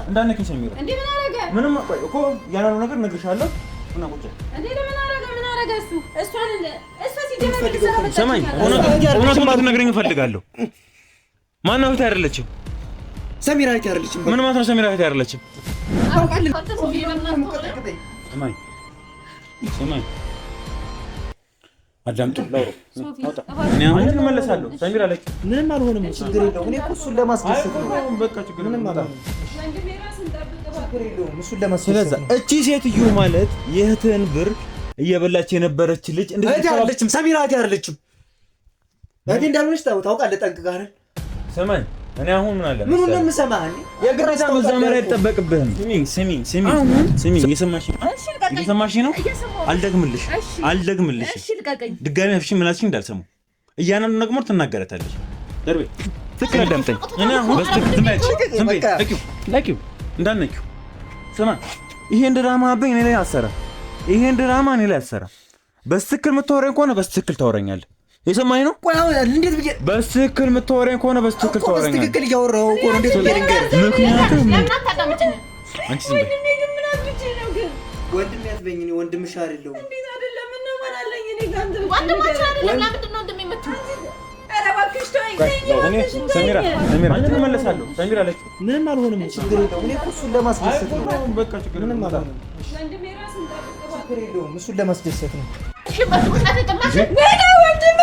እንዳነኪኝ ሰሚራ እንዴ ምን አረጋ ምንም ቆይ እኮ ያናሉ ነገር ነግርሻለሁ እና ቁጭ እንዴ ምን አረጋ እሷን እሷ ሲጀመር ሰማኝ እውነቱን ልትነግረኝ እፈልጋለሁ ማነው እህት አይደለችም ሰሚራ እህት አይደለችም ምን ማለት ነው ሰሚራ እህት አይደለችም ሰማኝ አዳምጡ ላውሮ እኔ አሁን እመለሳለሁ ሰሚራ ላይ ምንም አልሆንም ችግር የለውም እኔ እኮ እሱን ለማስደሰት ነው በቃ ችግር ምንም አልሆንም ችግር የለውም እሱን ለማስደሰት ነው እቺ ሴትዮ ማለት የእህትን ብር እየበላች የነበረች ልጅ እንደዚህ አይደለችም ሰሚራ እህት አይደለችም እህቴ እንዳልሆነች ታውቃለህ ጠንቅቀህ አይደል ሰማኝ እኔ አሁን ምን አለ ምን ነው የምሰማህ የግሬታ መዛመር አይጠበቅብህም ስሚ እየሰማሽ ነው አልደግምልሽ ድጋሚ አፍሽ ምላስሽ እንዳልሰሙ እያንዳንዱ ነገር ትናገረታለሽ ደርቤ ትክክል አዳምጠኝ እኔ አሁን ዝም በይ ለኪው እንዳነኪው ስማ ይሄን ድራማ አበኝ እኔ ላይ አሰራ ይሄን ድራማ እኔ ላይ አሰራ በትክክል የምታወራኝ ከሆነ በትክክል ታወራኛለህ የሰማኝ ነው ቆይ እንዴት ብዬ በትክክል የምታወራኝ ከሆነ በትክክል ታወራኛለህ በትክክል እያወራሁ እኮ ነው እንዴት ብዬ ልንገርህ ምክንያቱም አንቺ ዝም በይ ወንድም ያትበኝ እኔ ወንድምሽ አይደለሁም እንዴት አይደለም ነው ማለኝ እኔ ጋንተ ወንድምሽ አይደለም ለምንድን ነው እንደሚመጣው ኧረ እባክሽ ተወኝ ሰሚራ አንተ እመለሳለሁ ሰሚራ ላይ ምንም አልሆንም ችግር የለውም እኔ እኮ እሱን ለማስደሰት ነው በቃ ችግር ምንም አልሆንም ወንድሜ ራስን ጠብቀው ችግር የለውም እሱን ለማስደሰት ነው እሺ በትኩረት ተጠማሽ ወይኔ ወንድሜ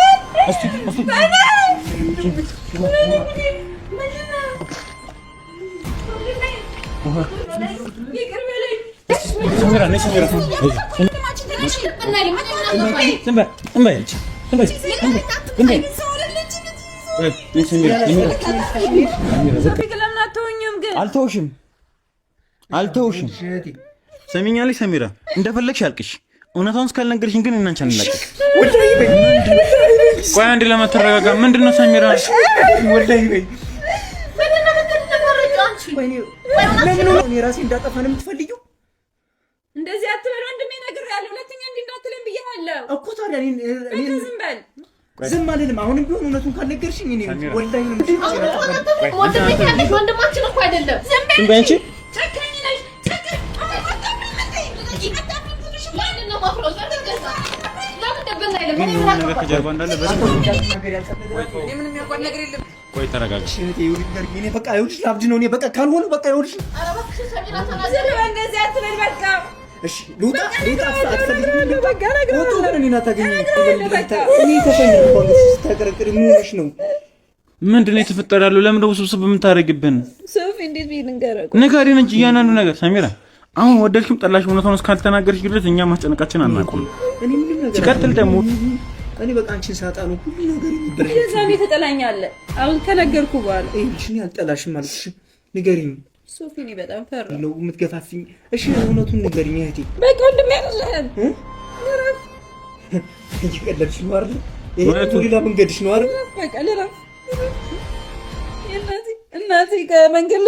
ሰሚራ ነሽ ሰሚራ አልተውሽም ሰሚኛለሽ ሰሚራ እንደፈለግሽ አልቅሽ እውነታውን እስካልነገርሽኝ ግን እናንቺ አንላቀቅ ቆይ አንዴ ለማተረጋጋ ምንድነው ሰሚራ ወላሂ በይ ምንድነው የምትነግረው አንቺ ወይኔ ለምን ነው እኔ ራሴ እንዳጠፋ ነው የምትፈልጊው እንደዚህ አትበል ወንድሜ ነግሬሃለሁ ሁለተኛ እንዲህ እንዳትለኝ ብዬሃለሁ እኮ ታዲያ እኔ ዝም በል ዝም አልልም አሁንም ቢሆን እውነቱን ካልነገርሽኝ እኔ ወላሂ ነው ወንድማችን እኮ አይደለም ዝም በይ አንቺ ጨካኝ ነሽ ጨካኝ ቆይ ተረጋጋ በቃ ይኸውልሽ ላብድ ነው እኔ በቃ ካልሆነ በቃ ይኸውልሽ እንደዚህ አትበል በቃ እሺ ሉጣ አትፈልጊም በቃ ነገር እኔና ታገኝ እኔ ተፈኝ ተከረከሪ ምን ሆነሽ ነው ምንድን ነው የተፈጠረ ያለው ለምን ነው ውስብስብ የምታረግብን ሶፊ እንዴት ቢንገረቁ ንገሪን እንጂ እያንዳንዱ ነገር ሰሚራ አሁን ወደድሽም ጠላሽ እውነታውን እስካልተናገርሽ ድረስ እኛ ማስጨነቃችን አናውቅም እኔ ምንም ነገር ሲቀጥል ደግሞ እኔ በቃ አንቺን ሳጣ ነው ሁሉ ነገር የሚበረሽ የዛኔ ተጠላኛለህ አሁን ከነገርኩ በኋላ እሺ እኔ አልጠላሽም አልኩሽ ንገሪኝ ሶፊ እኔ በጣም ፈራሁ ነው የምትገፋፊኝ እሺ እውነቱን ንገሪኝ እህቴ በቃ ወንድሜ አይደለም እየቀለድሽ ነው አይደል ይሄ ሌላ መንገድሽ ነው አይደል በቃ ልረፍ እናቴ ከመንገድ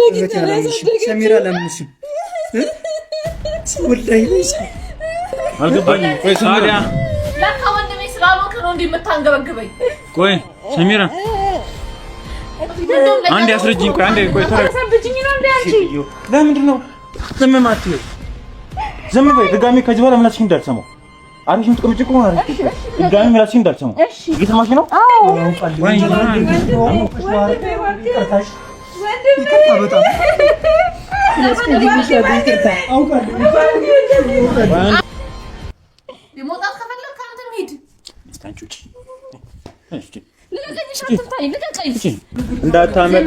ላይ ሰሚራ ለምንሽም ወላሂ ነሽ አልገባኝም ቆይ ሰሚራ ለካ ወንድሜ ስላልሆንክ ነው እንደምታንገበግበኝ ቆይ ሰሚራ አንዴ አስረጅኝ ቆይ አንዴ ቆይ ተረጋግተኝ ነው እንዴ አንቺ ለምንድን ነው ዝም ማትይው ዝም በይ ድጋሚ ከዚህ በኋላ ምላስሽ እንዳልሰማው አሪፍ የምትቀመጪ ከሆነ አሪፍ ድጋሚ ምላስሽ እንዳልሰማው እየሰማሽ ነው አዎ ወይ ይቅርታ በጣም የሞጣት ከፈለክ አንተ ሂድ ስታንቹች እንዳታመል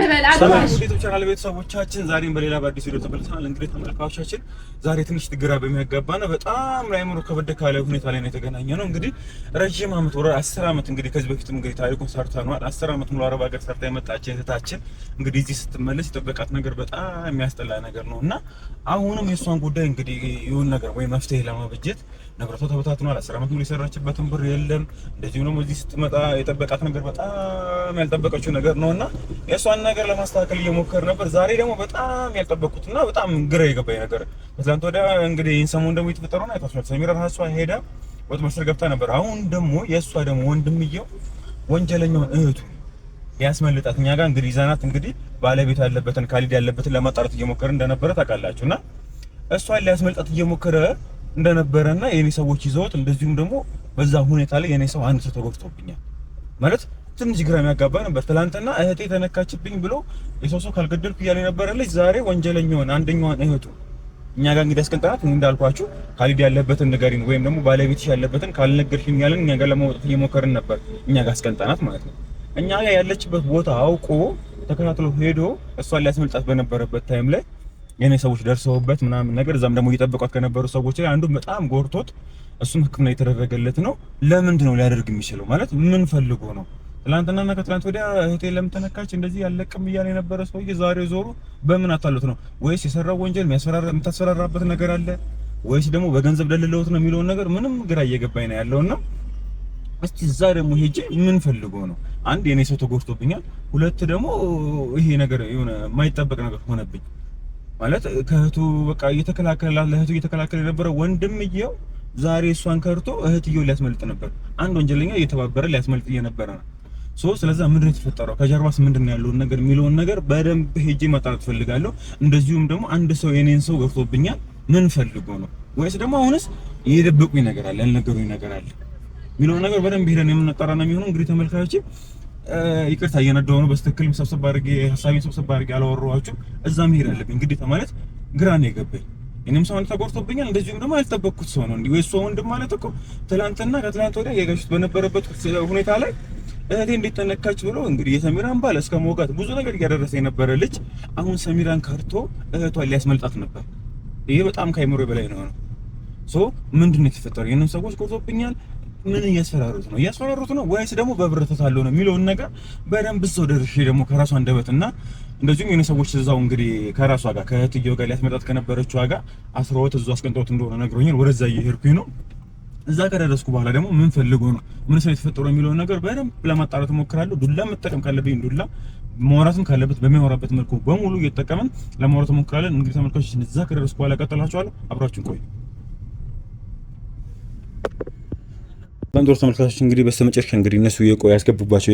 ቻናል ቤተሰቦቻችን ዛሬም በሌላ በአዲስ ቪዲዮ ተመልሰናል። እንግዲህ ተመልካቾቻችን ዛሬ ትንሽ ግራ በሚያጋባና በጣም ላይምሮ ከበደ ካለ ሁኔታ ላይ ነው የተገናኘ ነው። እንግዲህ ረጅም ዓመት ወደ 10 ዓመት እንግዲህ ከዚህ በፊትም እንግዲህ ታሪኩን ሰርተናል። 10 ዓመት ሙሉ አረብ ሀገር ሰርታ የመጣች እህታችን እንግዲህ እዚህ ስትመለስ የጠበቃት ነገር በጣም የሚያስጠላ ነገር ነውና አሁንም የሷን ጉዳይ እንግዲህ ይሁን ነገር ወይ መፍትሄ ለማበጀት ንብረቷ ተበታትኗል። 10 ዓመት ሙሉ የሰራችበትን ብር የለም። እንደዚህ ነው እዚህ ስትመጣ የጠበቃት ነገር በጣም ያልጠበቀችው ነገር ነውና የሷን ነገር ለማስተካከል እየሞከር ነበር። ዛሬ ደግሞ በጣም ያልጠበቁትና በጣም ግራ የገባኝ ነገር በዛንት ወዲያ እንግዲህ ሰሞኑን ደግሞ የተፈጠረው አይታችኋል። ሰሚራ ራሷ ሄዳ ወጥ መስር ገብታ ነበር። አሁን ደግሞ የሷ ደግሞ ወንድምየው ወንጀለኛውን እህቱ ሊያስመልጣት እኛ ጋር እንግዲህ ይዘናት እንግዲህ ባለቤት ያለበትን ካሊድ ያለበትን ለማጣራት እየሞከረ እንደነበረ ታውቃላችሁና እሷን ሊያስመልጣት እየሞከረ እንደነበረና የኔ ሰዎች ይዘውት እንደዚሁም ደግሞ በዛ ሁኔታ ላይ የኔ ሰው አንድ ሰው ተጎድቶብኛል ማለት ትንሽ ግራ የሚያጋባ ነበር። ትላንትና እህቴ ተነካችብኝ ብሎ የሰው ሰው ካልገደልኩ እያለ ነበር ልጅ ዛሬ ወንጀለኛውን አንደኛዋን እህቱ እኛ ጋር እንግዲህ አስቀንጠናት እንዳልኳችሁ ካሊድ ያለበትን ንገሪን ወይም ደግሞ ባለቤትሽ ያለበትን ካልነገርሽኝ ያለን እኛ ጋር ለማውጣት እየሞከርን ነበር። እኛ ጋር አስቀንጠናት ማለት ነው። እኛ ጋር ያለችበት ቦታ አውቆ ተከታትሎ ሄዶ እሷን ሊያስመልጣት በነበረበት ታይም ላይ የኔ ሰዎች ደርሰውበት ምናምን ነገር እዛም ደግሞ እየጠበቋት ከነበሩ ሰዎች ላይ አንዱ በጣም ጎርቶት እሱም ሕክምና የተደረገለት ነው። ለምንድን ነው ሊያደርግ የሚችለው ማለት ምን ፈልጎ ነው? ትላንትና ከትላንት ወዲያ እህቴ ለምን ተነካች እንደዚህ ያለቅም እያለ የነበረ ሰውዬ ዛሬ ዞሩ በምን አታሉት ነው? ወይስ የሰራው ወንጀል የምታስፈራራበት ነገር አለ ወይስ ደግሞ በገንዘብ ደልለውት ነው የሚለውን ነገር ምንም ግራ እየገባኝ ነው ያለውና እስቲ እዛ ደግሞ ሄጄ ምን ፈልጎ ነው? አንድ የኔ ሰው ተጎድቶብኛል፣ ሁለት ደግሞ ይሄ ነገር የሆነ የማይጠበቅ ነገር ሆነብኝ ማለት ከእህቱ በቃ ለእህቱ እየተከላከለ የነበረ ወንድምየው ዛሬ እሷን ከርቶ እህትየው ሊያስመልጥ ነበር። አንድ ወንጀለኛ እየተባበረ ሊያስመልጥ እየነበረ ነው። ስለዛ ምንድን ነው የተፈጠረው ከጀርባስ ምንድነው ያለውን ነገር የሚለውን ነገር በደንብ ሄጄ ማጣራት ፈልጋለሁ። እንደዚሁም ደግሞ አንድ ሰው የኔን ሰው ገፍቶብኛል ምን ፈልጎ ነው? ወይስ ደግሞ አሁንስ የደበቁኝ ነገር አለ ያልነገሩኝ ነገር አለ የሚለውን ነገር በደንብ ሄደን የምናጣራ ነው የሚሆነው። እንግዲህ ተመልካቾች ይቅርታ እየነዳሁ ነው። በስተክል ሰብሰብ አድርጌ ሀሳቤን ሰብሰብ አድርጌ አላወራኋችሁ። እዛ መሄድ አለብኝ እንግዲህ ማለት ግራ ነው የገባኝ። እኔም ሰው ተጎድቶብኛል፣ እንደዚሁም ደግሞ ያልጠበቅኩት ሰው ነው እንዴ ወይ ሰው ወንድም ማለት እኮ ትላንትና ከትላንት ወዲያ የጋሽት በነበረበት ሁኔታ ላይ እህቴ እንዴት ተነካች ብሎ እንግዲህ የሰሚራን ባል እስከ መውጋት ብዙ ነገር እያደረሰ የነበረ ልጅ አሁን ሰሚራን ከርቶ እህቷን ሊያስመልጣት ነበር። ይሄ በጣም ከአይምሮ በላይ ነው። ምንድን ነው የተፈጠረው? የእነሱ ሰዎች ጎድቶብኛል ምን እያስፈራሩት ነው ወይስ ደግሞ በብር ተታለው ነው የሚለውን ነገር በደንብ እዛው ደርሼ ደግሞ ከራሷ አንደበትና እንደዚሁም የኔ ሰዎች እዛው እንግዲህ ከራሷ ጋር ከእህትየው ጋር ሊያስመጣት ከነበረችው ጋር አስሮት እዛው አስቀንጠውት እንደሆነ ነግሮኛል። ወደዛ እየሄድኩኝ ነው። እዛ ከደረስኩ በኋላ ደግሞ ምን ፈልጎ ነው ምን ሰው የተፈጠረው የሚለውን ነገር በደንብ ለማጣራት እሞክራለሁ። ዱላ መጠቀም ካለብኝ ዱላ ማውራትም ካለበት በሚያወራበት መልኩ በሙሉ እየተጠቀመን ለማውራት እሞክራለን። እንግዲህ ተመልካቾች እዛ ከደረስኩ በኋላ ቀጥላችኋለሁ። አብራችሁን ቆዩ። ባንዶር ተመልካቾች እንግዲህ በስተመጨረሻ እንግዲህ እነሱ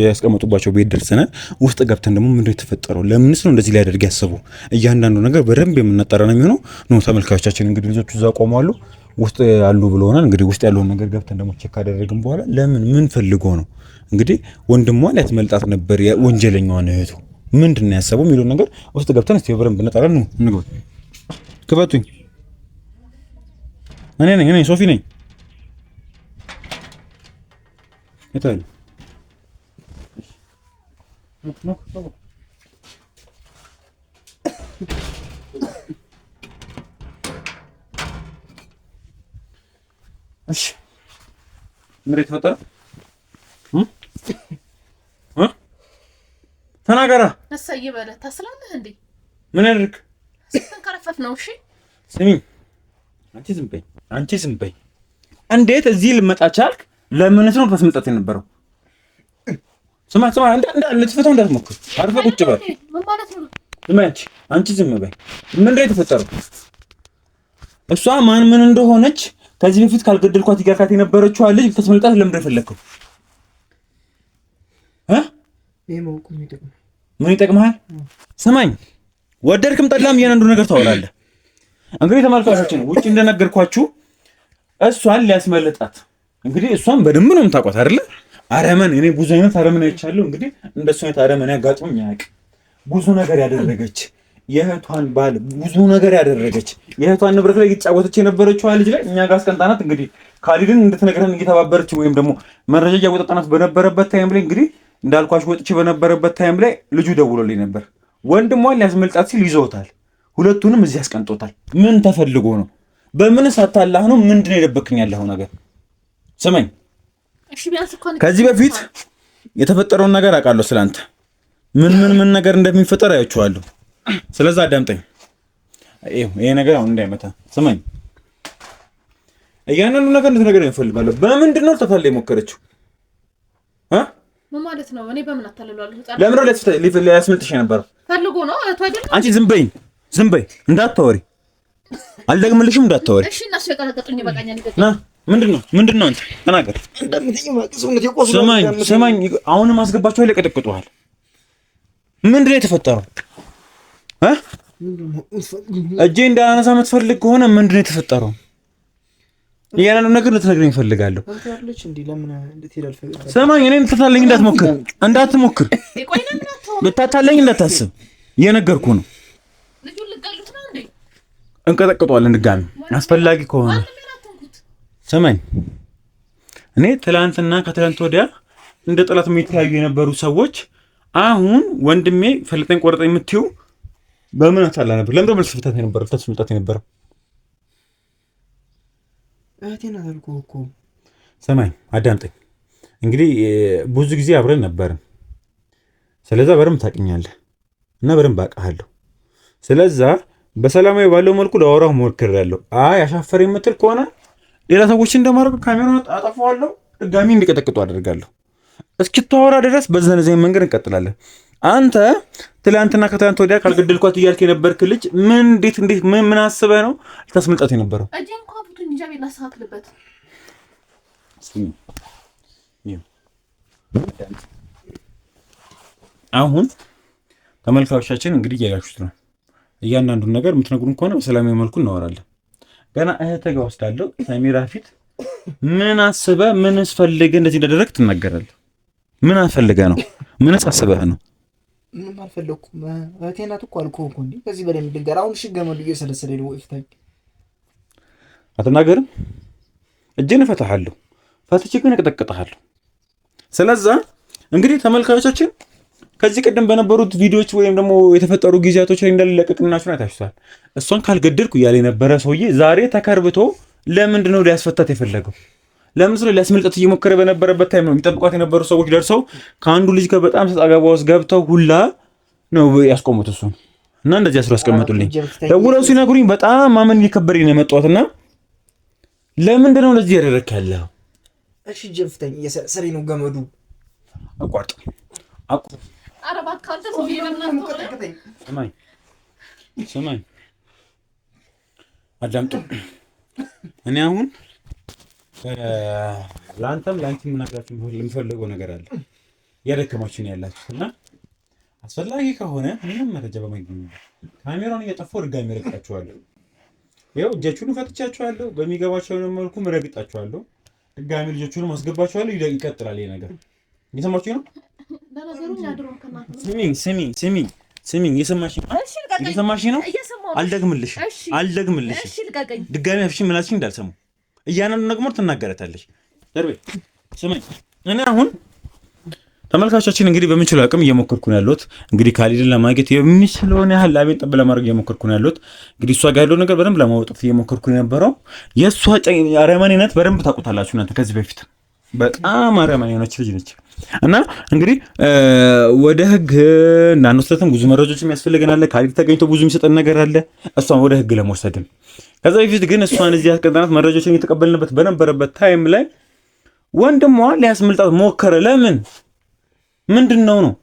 ያስቀመጡባቸው ቤት ደርሰናል። ውስጥ ገብተን ደግሞ ምንድነው የተፈጠረው ለምንስ ነው እንደዚህ ሊያደርግ ያሰበው እያንዳንዱ ነገር በደንብ የምናጣራ ነው የሚሆነው ነው። ተመልካቾቻችን እንግዲህ ልጆቹ እዛ ቆመዋል ውስጥ ያሉ ብለውናል። እንግዲህ ውስጥ ያለውን ነገር ገብተን ደግሞ ቼክ ካደረግን በኋላ ለምን ምን ፈልጎ ነው እንግዲህ ወንድሟን ያስመልጣት ነበር ወንጀለኛዋን እህቱ ምንድነው ያሰበው የሚለውን ነገር ውስጥ ገብተን እስቲ በደንብ እናጣራ ነው። እንግባ ክፈቱኝ። እኔ ሶፊ ነኝ። የታለ እሺ ምን ተፈጠረ? ተናገራ እሰይ በለ ታስላለህ እንዴ? ምን ያድርግ ተንከረፈፍ ነው። እሺ ስሚኝ፣ አንቺ ዝም በይ። እንዴት እዚህ ልመጣ ቻልክ? ለምንስ ነው ተስመጣት የነበረው? ስማ ልትፈታው እንዳትሞክር። አርፈህ ቁጭ በል። ምን ማለት ነው? አንቺ ዝም በይ። ምንድን ነው የተፈጠረው? እሷ ምን እንደሆነች ከዚህ በፊት ካልገደልኳት ይጋርካት የነበረችው ልጅ ተስመልጣት ለምን እንደፈለከው? ምን ይጠቅምሃል? ስማኝ፣ ወደድክም ጠላም እያንዳንዱ ነገር ታወራለህ። እንግዲህ ተመልካቾችን ውጪ እንደነገርኳችሁ እሷን ሊያስመልጣት እንግዲህ እሷን በደንብ ነው የምታውቋት አይደለ? አረመን እኔ ብዙ አይነት አረመን አይቻለሁ። እንግዲህ እንደሱ አይነት አረመን ያጋጥሞኝ አያውቅም። ብዙ ነገር ያደረገች የእህቷን ባል ብዙ ነገር ያደረገች የእህቷን ንብረት ላይ እየተጫወተች የነበረችው ልጅ ላይ እኛ ጋር አስቀንጣናት። እንግዲህ ካሊድን እንድትነግረን እየተባበረች ወይም ደግሞ መረጃ እያወጣጣናት በነበረበት ታይም ላይ እንግዲህ እንዳልኳችሁ ወጥቼ በነበረበት ታይም ላይ ልጁ ደውሎልኝ ነበር። ወንድሟን ሊያስመልጣት ሲል ይዘውታል። ሁለቱንም እዚህ አስቀንጦታል። ምን ተፈልጎ ነው? በምን ሳታላህ ነው? ምንድነው የደበቅኝ ያለው ነገር? ስማኝ፣ ከዚህ በፊት የተፈጠረውን ነገር አውቃለሁ። ስላንተ ምን ነገር እንደሚፈጠር አያችኋለሁ። ስለዛ አዳምጠኝ። ይሄ ነገር አሁን እንዳይመታ ስማኝ። እያንዳንዱ ነገር እንድትነግረኝ እፈልጋለሁ። በምንድን ነው ተታለ የሞከረችው? ምን ማለት ነው? እኔ በምን አታለላለሁ? ለምን ነው ሊያስመልጥሽ የነበረው? ፈልጎ ነው እህቱ አይደለም? አንቺ ዝም በይ እንዳታወሪ። አልደግምልሽም እንዳታወሪ። እሺ እነሱ የቀረቀጡኝ ይበቃኛል። ምንድነው አንተ ተናገር። ስማኝ፣ አሁንም አስገባቸው ላይ ቀጠቅጡሃል። ምንድነው የተፈጠረው? እጄ እንዳነሳ የምትፈልግ ከሆነ ምንድነው የተፈጠረው? ያንን ነገር ልትነግረኝ እፈልጋለሁ። ሰማኝ። እኔን ልታታለኝ እንዳትሞክር ልታታለኝ እንዳታስብ እየነገርኩ ነው። እንቀጠቅጠዋለን ድጋሚ አስፈላጊ ከሆነ ሰማኝ። እኔ ትላንትና ከትላንት ወዲያ እንደ ጠላት የሚተያዩ የነበሩ ሰዎች አሁን ወንድሜ ፈልጠኝ ቆረጠኝ የምትይው በምን አታላ ነበር? ለምን መልስ ፍታት የነበረው ተስምጣት የነበረው እህቴን አልኩህ እኮ። ሰማኝ፣ አዳምጠኝ። እንግዲህ ብዙ ጊዜ አብረን ነበርን። ስለዛ በደንብ ታውቂኛለህ እና በደንብ አውቃለሁ። ስለዛ በሰላማዊ ባለው መልኩ ለአወራው ሞክሬያለሁ። አይ አሻፈር የምትል ከሆነ ሌላ ሰዎችን እንደማድረግ ካሜራውን አጠፋዋለሁ፣ ድጋሚ እንዲቀጠቅጡ አደርጋለሁ። እስኪታወራ ድረስ በዘነዘኝ መንገድ እንቀጥላለን። አንተ ትላንትና ከትላንት ወዲያ ካልገደልኳት እያልክ የነበርክ ልጅ እንዴት ምን አስበህ ነው ልታስመልጣት የነበረው? አሁን ተመልካቾቻችን እንግዲህ እያያችሁት ነው። እያንዳንዱን ነገር የምትነግሩን ከሆነ በሰላማዊ መልኩ እናወራለን። ገና እህትህ ጋር ወስዳለሁ። ሰሚራ ፊት ምን አስበህ ምንስ ፈልገህ እንደዚህ እንዳደረግህ ትናገራለህ? ምን አስፈልገህ ነው? ምንስ አስበህ ነው? ምንም አልፈለኩም። እህቴ ናት እኮ አልኩህ እኮ። እንዴ ከዚህ በላይ ምንድንገር? አሁን እሺ ገመዱ እየሰለሰለኝ ነው። ይፍታኝ። አትናገርም? እጄን እፈታሃለሁ፣ ፈትቼ ግን እቀጠቅጥሃለሁ። ስለዛ እንግዲህ ተመልካቾቻችን ከዚህ ቀደም በነበሩት ቪዲዮዎች ወይም ደግሞ የተፈጠሩ ጊዜያቶች ላይ እንዳለቀቅናችሁ አይታችኋል። እሷን ካልገደልኩ እያለ የነበረ ሰውዬ ዛሬ ተከርብቶ ለምንድን ነው ሊያስፈታት የፈለገው? ለምን ስለ ሊያስመልጣት እየሞከረ በነበረበት ታይም ነው የሚጠብቋት የነበሩ ሰዎች ደርሰው ከአንዱ ልጅ ጋር በጣም ሰጣ ገባ ውስጥ ገብተው ሁላ ነው ያስቆሙት እሱን እና እንደዚህ አስሮ ያስቀመጡልኝ። ደውለው ሲነግሩኝ በጣም ማመን እየከበደኝ ነው የመጣሁትና ለምንድን ነው ለዚህ ያደረክ ያለው? እሺ ጀፍተኝ የሰሪ ነው ገመዱ አቋርጥ አረባ ካንተ ሰው ይበናል። ሰማኝ አዳምጡ። እኔ አሁን ለአንተም ለአንቺም የምነግራችሁ የምፈልገው ነገር አለ። እያደከማችሁ ነው ያላችሁት እና አስፈላጊ ከሆነ ምንም መረጃ በማይገኝ ካሜራውን እየጠፋሁ ድጋሚ ረግጣችኋለሁ። ይኸው እጃችሁን ፈትቻችኋለሁ። በሚገባቸው መልኩ ረግጣችኋለሁ። ድጋሚ ልጆቹን ማስገባችኋለሁ። ይቀጥላል ይሄ ነገር። እየሰማችሁ ነው? ስሚኝ እየሰማሽ ነው? አልደግምልሽ ድጋሚ አፍሽን ምላስሽን እንዳልሰሙ እያንዳንዱ ነገር ትናገረታለሽ። ደርቤ ስሚኝ። እኔ አሁን ተመልካቾቻችን እንግዲህ በምንችለው አቅም እየሞከርኩ ነው ያለሁት። እንግዲህ ካሊድን ለማግኘት የሚችለውን ያህል ላቤን ጠብ ለማድረግ እየሞከርኩ ነው ያለሁት። እንግዲህ እሷ ጋር ያለው ነገር በደንብ ለማውጣት እየሞከርኩ ነው የነበረው። የእሷ አረመኔነት በደንብ ታውቁታላችሁ እናንተ ከዚህ በፊት በጣም አረመኔ የሆነች ልጅ ነች እና እንግዲህ ወደ ህግ እንዳንወስደትም ብዙ መረጃዎች የሚያስፈልገናል። ካሊድ ተገኝቶ ብዙ የሚሰጠን ነገር አለ እሷን ወደ ህግ ለመውሰድም። ከዛ በፊት ግን እሷን እዚህ ያስቀጣናት መረጃዎችን እየተቀበልንበት በነበረበት ታይም ላይ ወንድሟ ሊያስመልጣት ሞከረ። ለምን? ምንድነው ነው?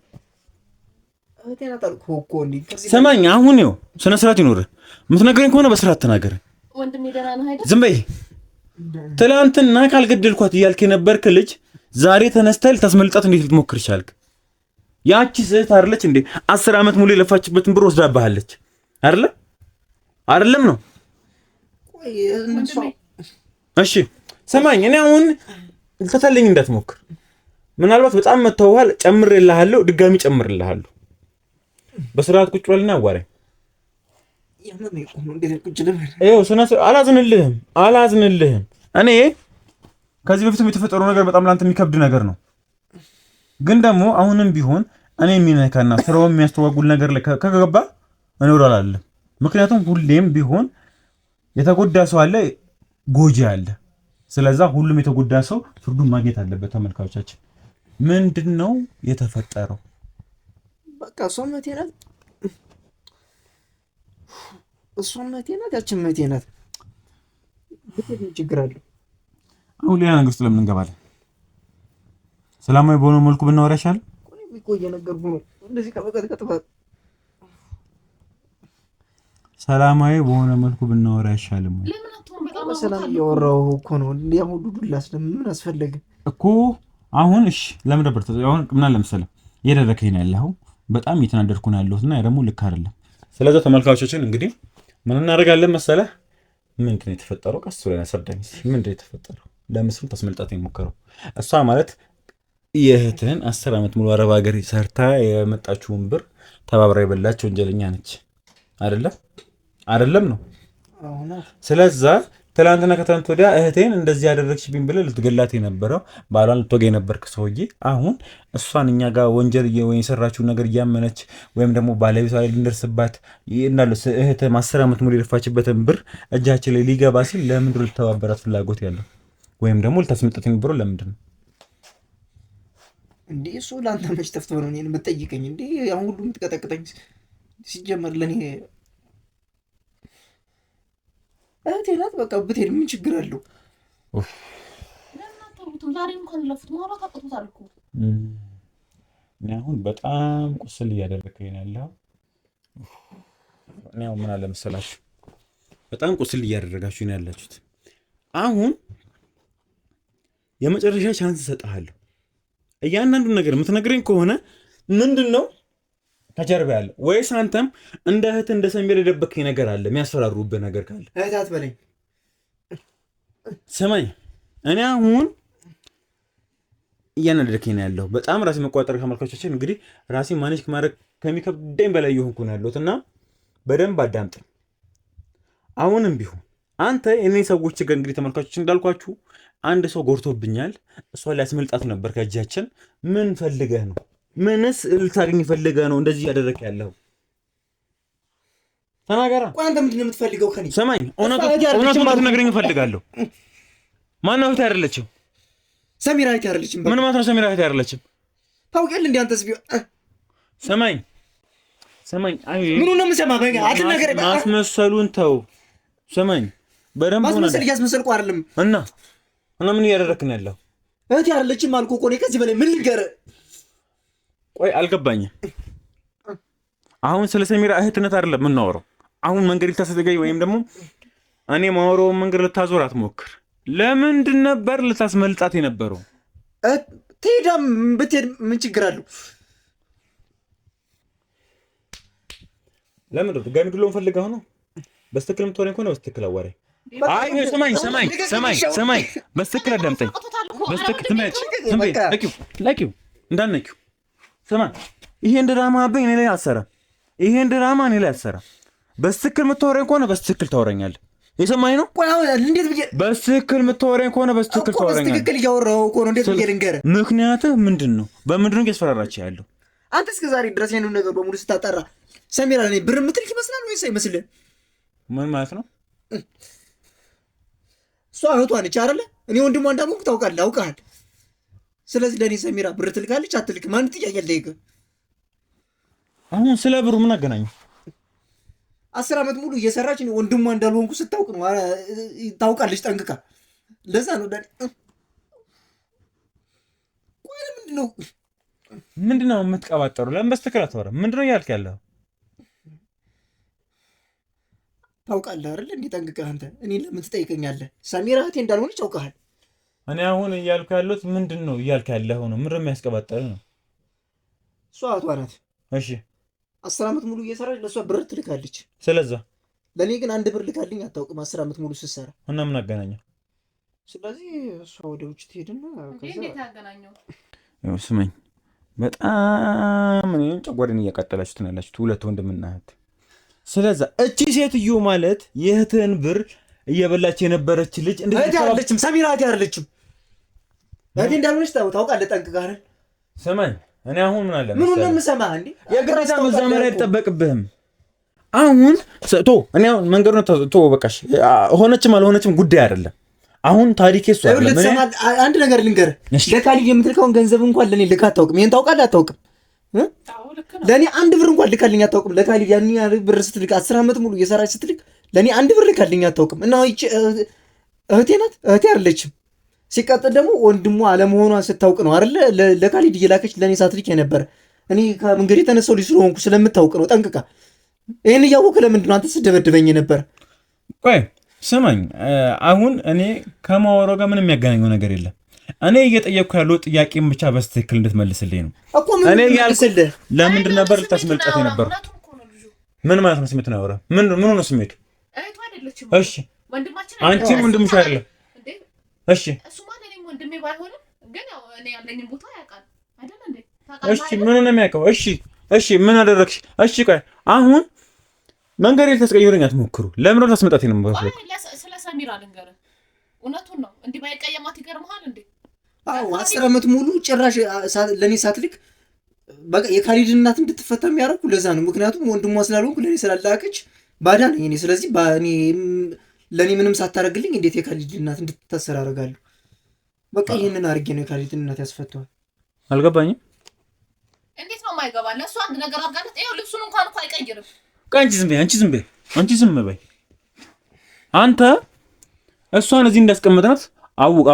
ሰማኝ። አሁን ይኸው ስነ ስርዓት ይኖርህ። የምትነግረኝ ከሆነ በስርዓት ተናገር። ዝም በይ። ትላንትና ካልገደልኳት እያልክ የነበርክ ልጅ ዛሬ ተነስተህ ልታስመልጣት እንዴት ልትሞክር ቻልክ? ያቺ ስህት አይደለች እንዴ? 10 ዓመት ሙሉ የለፋችበትን ብር ወስዳባሃለች አይደለም ነው? እሺ ሰማኝ። እኔ አሁን ልታታለኝ እንዳትሞክር። ምናልባት በጣም መተውሃል፣ ጨምሬልሃለሁ፣ ድጋሚ ጨምሬልሃለሁ። በስርዓት ቁጭ በልና አዋራኝ። አላዝንልህም። እኔ ከዚህ በፊትም የተፈጠረው ነገር በጣም ላንተ የሚከብድ ነገር ነው። ግን ደግሞ አሁንም ቢሆን እኔ የሚነካና ስራው የሚያስተዋጉል ነገር ላይ ከገባ እኖራል አለ። ምክንያቱም ሁሌም ቢሆን የተጎዳ ሰው አለ፣ ጎጂ አለ። ስለዛ ሁሉም የተጎዳ ሰው ፍርዱን ማግኘት አለበት። ተመልካቾቻችን ምንድነው የተፈጠረው? በቃ እሷም መቴ ናት፣ ያችን መቴ ናት። ችግር አለው። አሁን ሌላ ነገር ስለምን እንገባለን? ሰላማዊ በሆነ መልኩ ብናወራ ይሻላል። ቆይ ነገር ነው እንደዚህ ከበቀጥቀጥ ሰላማዊ በሆነ መልኩ ብናወራ ይሻላል። ሰላም እያወራሁ እኮ ነው። ያ ሁሉ ዱላ ስለምን አስፈለገ እኮ አሁን? እሺ ለምን ነበር አሁን? ምን አለ መሰለህ እየደረከኝ ነው ያለው በጣም እየተናደድኩ ነው ያለሁትና ያ ደግሞ ልክ አይደለም። ስለዚህ ተመልካቾችን እንግዲህ ምን እናደርጋለን መሰለህ? ምንድን ነው የተፈጠረው? ቀስ ብለን አስረዳኝ። ምንድን ነው የተፈጠረው? ለምስሉ ታስመልጣት የሞከረው እሷ ማለት የእህትህን 10 ዓመት ሙሉ አረብ ሀገር ሰርታ የመጣችውን ብር ተባብራ የበላች ወንጀለኛ ነች። አይደለም ነው። ስለዛ ትላንትና ከትላንት ወዲያ እህቴን እንደዚህ ያደረግሽብኝ ብለህ ልትገላት የነበረው ባሏን ልትወጋ የነበርክ ሰውዬ አሁን እሷን እኛ ጋር ወንጀል ወይ የሰራችውን ነገር እያመነች ወይም ደግሞ ባለቤቷ ላይ ልንደርስባት እንዳለ እህት 10 ዓመት ሙሉ የለፋችበትን ብር እጃችን ላይ ሊገባ ሲል ለምንድን ነው ልተባበራት ፍላጎት ያለው ወይም ደግሞ ልታስመጣት የነበረው ለምንድን ነው እንዴ? እሱ ለአንተ መች ተፍተው ነው እኔን የምትጠይቀኝ እንዴ? አሁን ሁሉ የምትቀጠቅጠኝ ሲጀመር ለእኔ እህቴ ናት። በቃ ብትሄድ ምን ችግር አለው? ዛሬ እንኳን ለፍት ማውራት አቅቶታል እኮ። እኔ አሁን በጣም ቁስል እያደረገኝ ነው ያለው። እኔ አሁን ምን አለ መሰላችሁ በጣም ቁስል እያደረጋችሁ ነው ያላችሁት። አሁን የመጨረሻ ቻንስ እሰጥሃለሁ። እያንዳንዱን ነገር የምትነግረኝ ከሆነ ምንድን ነው ከጀርባ ያለ ወይስ አንተም እንደ እህት እንደ ሰሜራ የደበከኝ ነገር አለ? የሚያስፈራሩብህ ነገር ካለ እህት አትበለኝ። ስማኝ፣ እኔ አሁን እያናደድከኝ ነው ያለው። በጣም ራሴ መቆጣጠር ተመልካቾችን እንግዲህ ራሴ ማኔጅ ማድረግ ከሚከብደኝ በላይ የሆንኩ ነው ያለሁት እና በደንብ አዳምጥ። አሁንም ቢሆን አንተ የኔ ሰዎች ጋር እንግዲህ ተመልካቾች እንዳልኳችሁ አንድ ሰው ጎርቶብኛል፣ እሷ ሊያስመልጣት ነበር ከእጃችን። ምን ፈልገህ ነው? ምንስ ልታገኝ ፈልገህ ነው እንደዚህ ያደረክ ያለው? ተናገራ። ቆይ አንተ ምንድን ነው የምትፈልገው ከኔ? ሰማኝ፣ እውነቱን ልትነግረኝ እፈልጋለሁ። ማነው እህት አይደለችም? ሰሜራ እህት አይደለችም። ምን ማለት ነው ሰሜራ እህት አይደለችም? ታውቂያለህ እንዴ አንተስ ቢሆን? ሰማኝ፣ አይ ምኑን ነው የምሰማህ? በቃ አትናገር። ማስመሰሉን ተው። ሰማኝ፣ በደንብ ማስመሰል እያስመሰልኩ አይደለም። እና ምን እያደረክ ነው ያለው? እህት አይደለችም አልኩህ እኮ። እኔ ከዚህ በላይ ምን ልንገርህ? ቆይ አልገባኝም። አሁን ስለ ሰሜራ እህትነት አይደለም የምናወራው። አሁን መንገድ ልታስዘገይ ወይም ደግሞ እኔ ማወራውን መንገድ ልታዞር አትሞክር። ለምንድን ነበር ልታስመልጣት የነበረው? ትሄዳም ብትሄድ ምን ችግር አለው? ለምን ነው ድጋሚ ድሎን ፈልገው ነው? በስትክክል የምትሆነኝ ከሆነ በስትክክል አዋራኝ። አይ ሰማኝ፣ በስትክክል አዳምጠኝ። በስትክክል ለኪው እንዳልነኪው ስማ፣ ይሄን ድራማ አበኝ እኔ ላይ አሰራ። ይሄን ድራማ እኔ ላይ አሰራ። በስትክክል የምታወራኝ ከሆነ በስትክክል ታወራኛለህ። የሰማኝ ነው። ቆይ አሁን እንዴት ብዬ በስትክክል የምታወራኝ ከሆነ በስትክክል ታወራኛለህ። በስትክክል እያወራሁ እኮ ነው። እንዴት ብዬ ልንገርህ? ምክንያትህ ምንድን ነው? በምንድን ነው እያስፈራራችህ ያለው? አንተ እስከ ዛሬ ድረስ ያንን ነገር በሙሉ ስታጣራ ሰሜራ ለኔ ብር የምትልክ ይመስላል ወይስ አይመስልህም? ምን ማለት ነው? እሷ እህቷ ነች አይደለ? እኔ ወንድሟ እንዳልሆንኩ ታውቃለህ፣ አውቃለህ። ስለዚህ ለእኔ ሰሜራ ብር ትልካለች አትልክም? አንድ ጥያቄ አልጠይቅም። አሁን ስለ ብሩ ምን አገናኘው? 10 ዓመት ሙሉ እየሰራች ነው ወንድሟ እንዳልሆንኩ ስታውቅ ነው። ታውቃለች ጠንቅቃ። ለዛ ነው ዳኒ። ቆይ ምንድን ነው የምትቀባጠሩ? ለምን በስትክክል አታወራም? ምንድን ነው እያልክ ያለው? ታውቃለህ አይደል? እንዴ ጠንቅቀህ አንተ እኔን ለምን ትጠይቀኛለህ? ሰሜራ እህቴ እንዳልሆነች አውቀሃል። እኔ አሁን እያልኩ ያለሁት ምንድን ነው እያልክ ያለኸው ነው? ምንድን ነው የሚያስቀባጠርህ ነው? እሷ እህቷ ናት። እሺ 10 ዓመት ሙሉ እየሰራች ለእሷ ብር ትልካለች። ስለዛ ለእኔ ግን አንድ ብር ልካልኝ አታውቅም 10 ዓመት ሙሉ ስትሰራ። እና ምን አገናኘው? ስለዚህ እሷ ወደ ውጭ ትሄድና ስመኝ በጣም እኔን ጨጓራዬን እያቃጠላችሁት ነው ያላችሁት ሁለት ወንድምና እህት። ስለዛ እቺ ሴትዮ ማለት የእህትህን ብር እየበላች የነበረች ልጅ እህቴ አይደለችም። ሰሜራ እህቴ አይደለችም። እህቴ እንዳልሆነች ታውቃለህ ጠንቅቀህ አይደል? ስመኝ እኔ አሁን ምን አለ ምን ነው የምሰማህ እንዴ? የግዴታ መዛመር አይጠበቅብህም። አሁን እኔ አሁን መንገዱን ተው በቃሽ። ሆነችም አልሆነችም ጉዳይ አይደለም። አሁን ታሪኬ እሱ አይደለም። አንድ ነገር ልንገርህ፣ ለካሊድ የምትልከውን ገንዘብ እንኳን ለኔ ልካ አታውቅም። ይሄን ታውቃለህ አታውቅም? ለኔ አንድ ብር እንኳን ልካልኝ አታውቅም። ለካሊድ ያን ብር ስትልክ 10 ዓመት ሙሉ እየሰራች ስትልክ ለኔ አንድ ብር ልካልኝ አታውቅም። እና ይቺ እህቴ ናት? እህቴ አይደለችም። ሲቀጥል ደግሞ ወንድሟ አለመሆኗን ስታውቅ ነው አይደለ ለካሊድ እየላከች ለኔ ሳትልክ የነበረ። እኔ ከመንገድ የተነሳው ልጅ ስለሆንኩ ስለምታውቅ ነው ጠንቅቃ። ይሄን እያወቅህ ለምንድን ነው አንተ ስትደበድበኝ የነበረ? ቆይ ስማኝ፣ አሁን እኔ ከማወራው ጋር ምንም የሚያገናኘው ነገር የለም። እኔ እየጠየቅኩ ያለው ጥያቄም ብቻ በስትክክል እንድትመልስልኝ ነው እኮ ምን መልስልህ ለምንድን ነበር ልታስመልጣት የነበረው ምን ማለት ነው ስሜት ነው ያወራ ምን ነው ስሜቱ እህቱ አይደለችም እሺ አንቺም ወንድምሽ አይደለም እሺ እሱ ማለት ነው ወንድሜ ባይሆንም ግን ያው እኔ ያለኝን ቦታ ያውቃል አይደል እንዴ እሺ ምን ነው የሚያውቀው እሺ ምን አደረግሽ እሺ ቆይ አሁን መንገድ ልታስቀይሩኝ አትሞክሩ ለምን ነው ታስመጣት የነበረው ስለ ሰሚራ ልንገርህ እውነቱን ነው እንዲህ ባይቀየማት ይገርምሃል እንዴ 10 ዓመት ሙሉ ጭራሽ ለኔ ሳትልክ በቃ የካሊድ እናት እንድትፈታ የሚያደርጉ ለዛ ነው ምክንያቱም ወንድሟ ስላልሆንኩ ለኔ ስላላከች ባዳ ነኝ እኔ ስለዚህ ለኔ ምንም ሳታረግልኝ እንዴት የካሊድ እናት እንድትታሰር አደርጋለሁ በቃ ይሄንን አድርጌ ነው የካሊድ እናት ያስፈታው አልገባኝም እንዴት ነው የማይገባ ለሱ አንድ ነገር አድርጋለት ይሄው ልብሱን እንኳን እኮ አይቀይርም አንቺ ዝም በይ አንተ እሷን እዚህ እንዳስቀመጥናት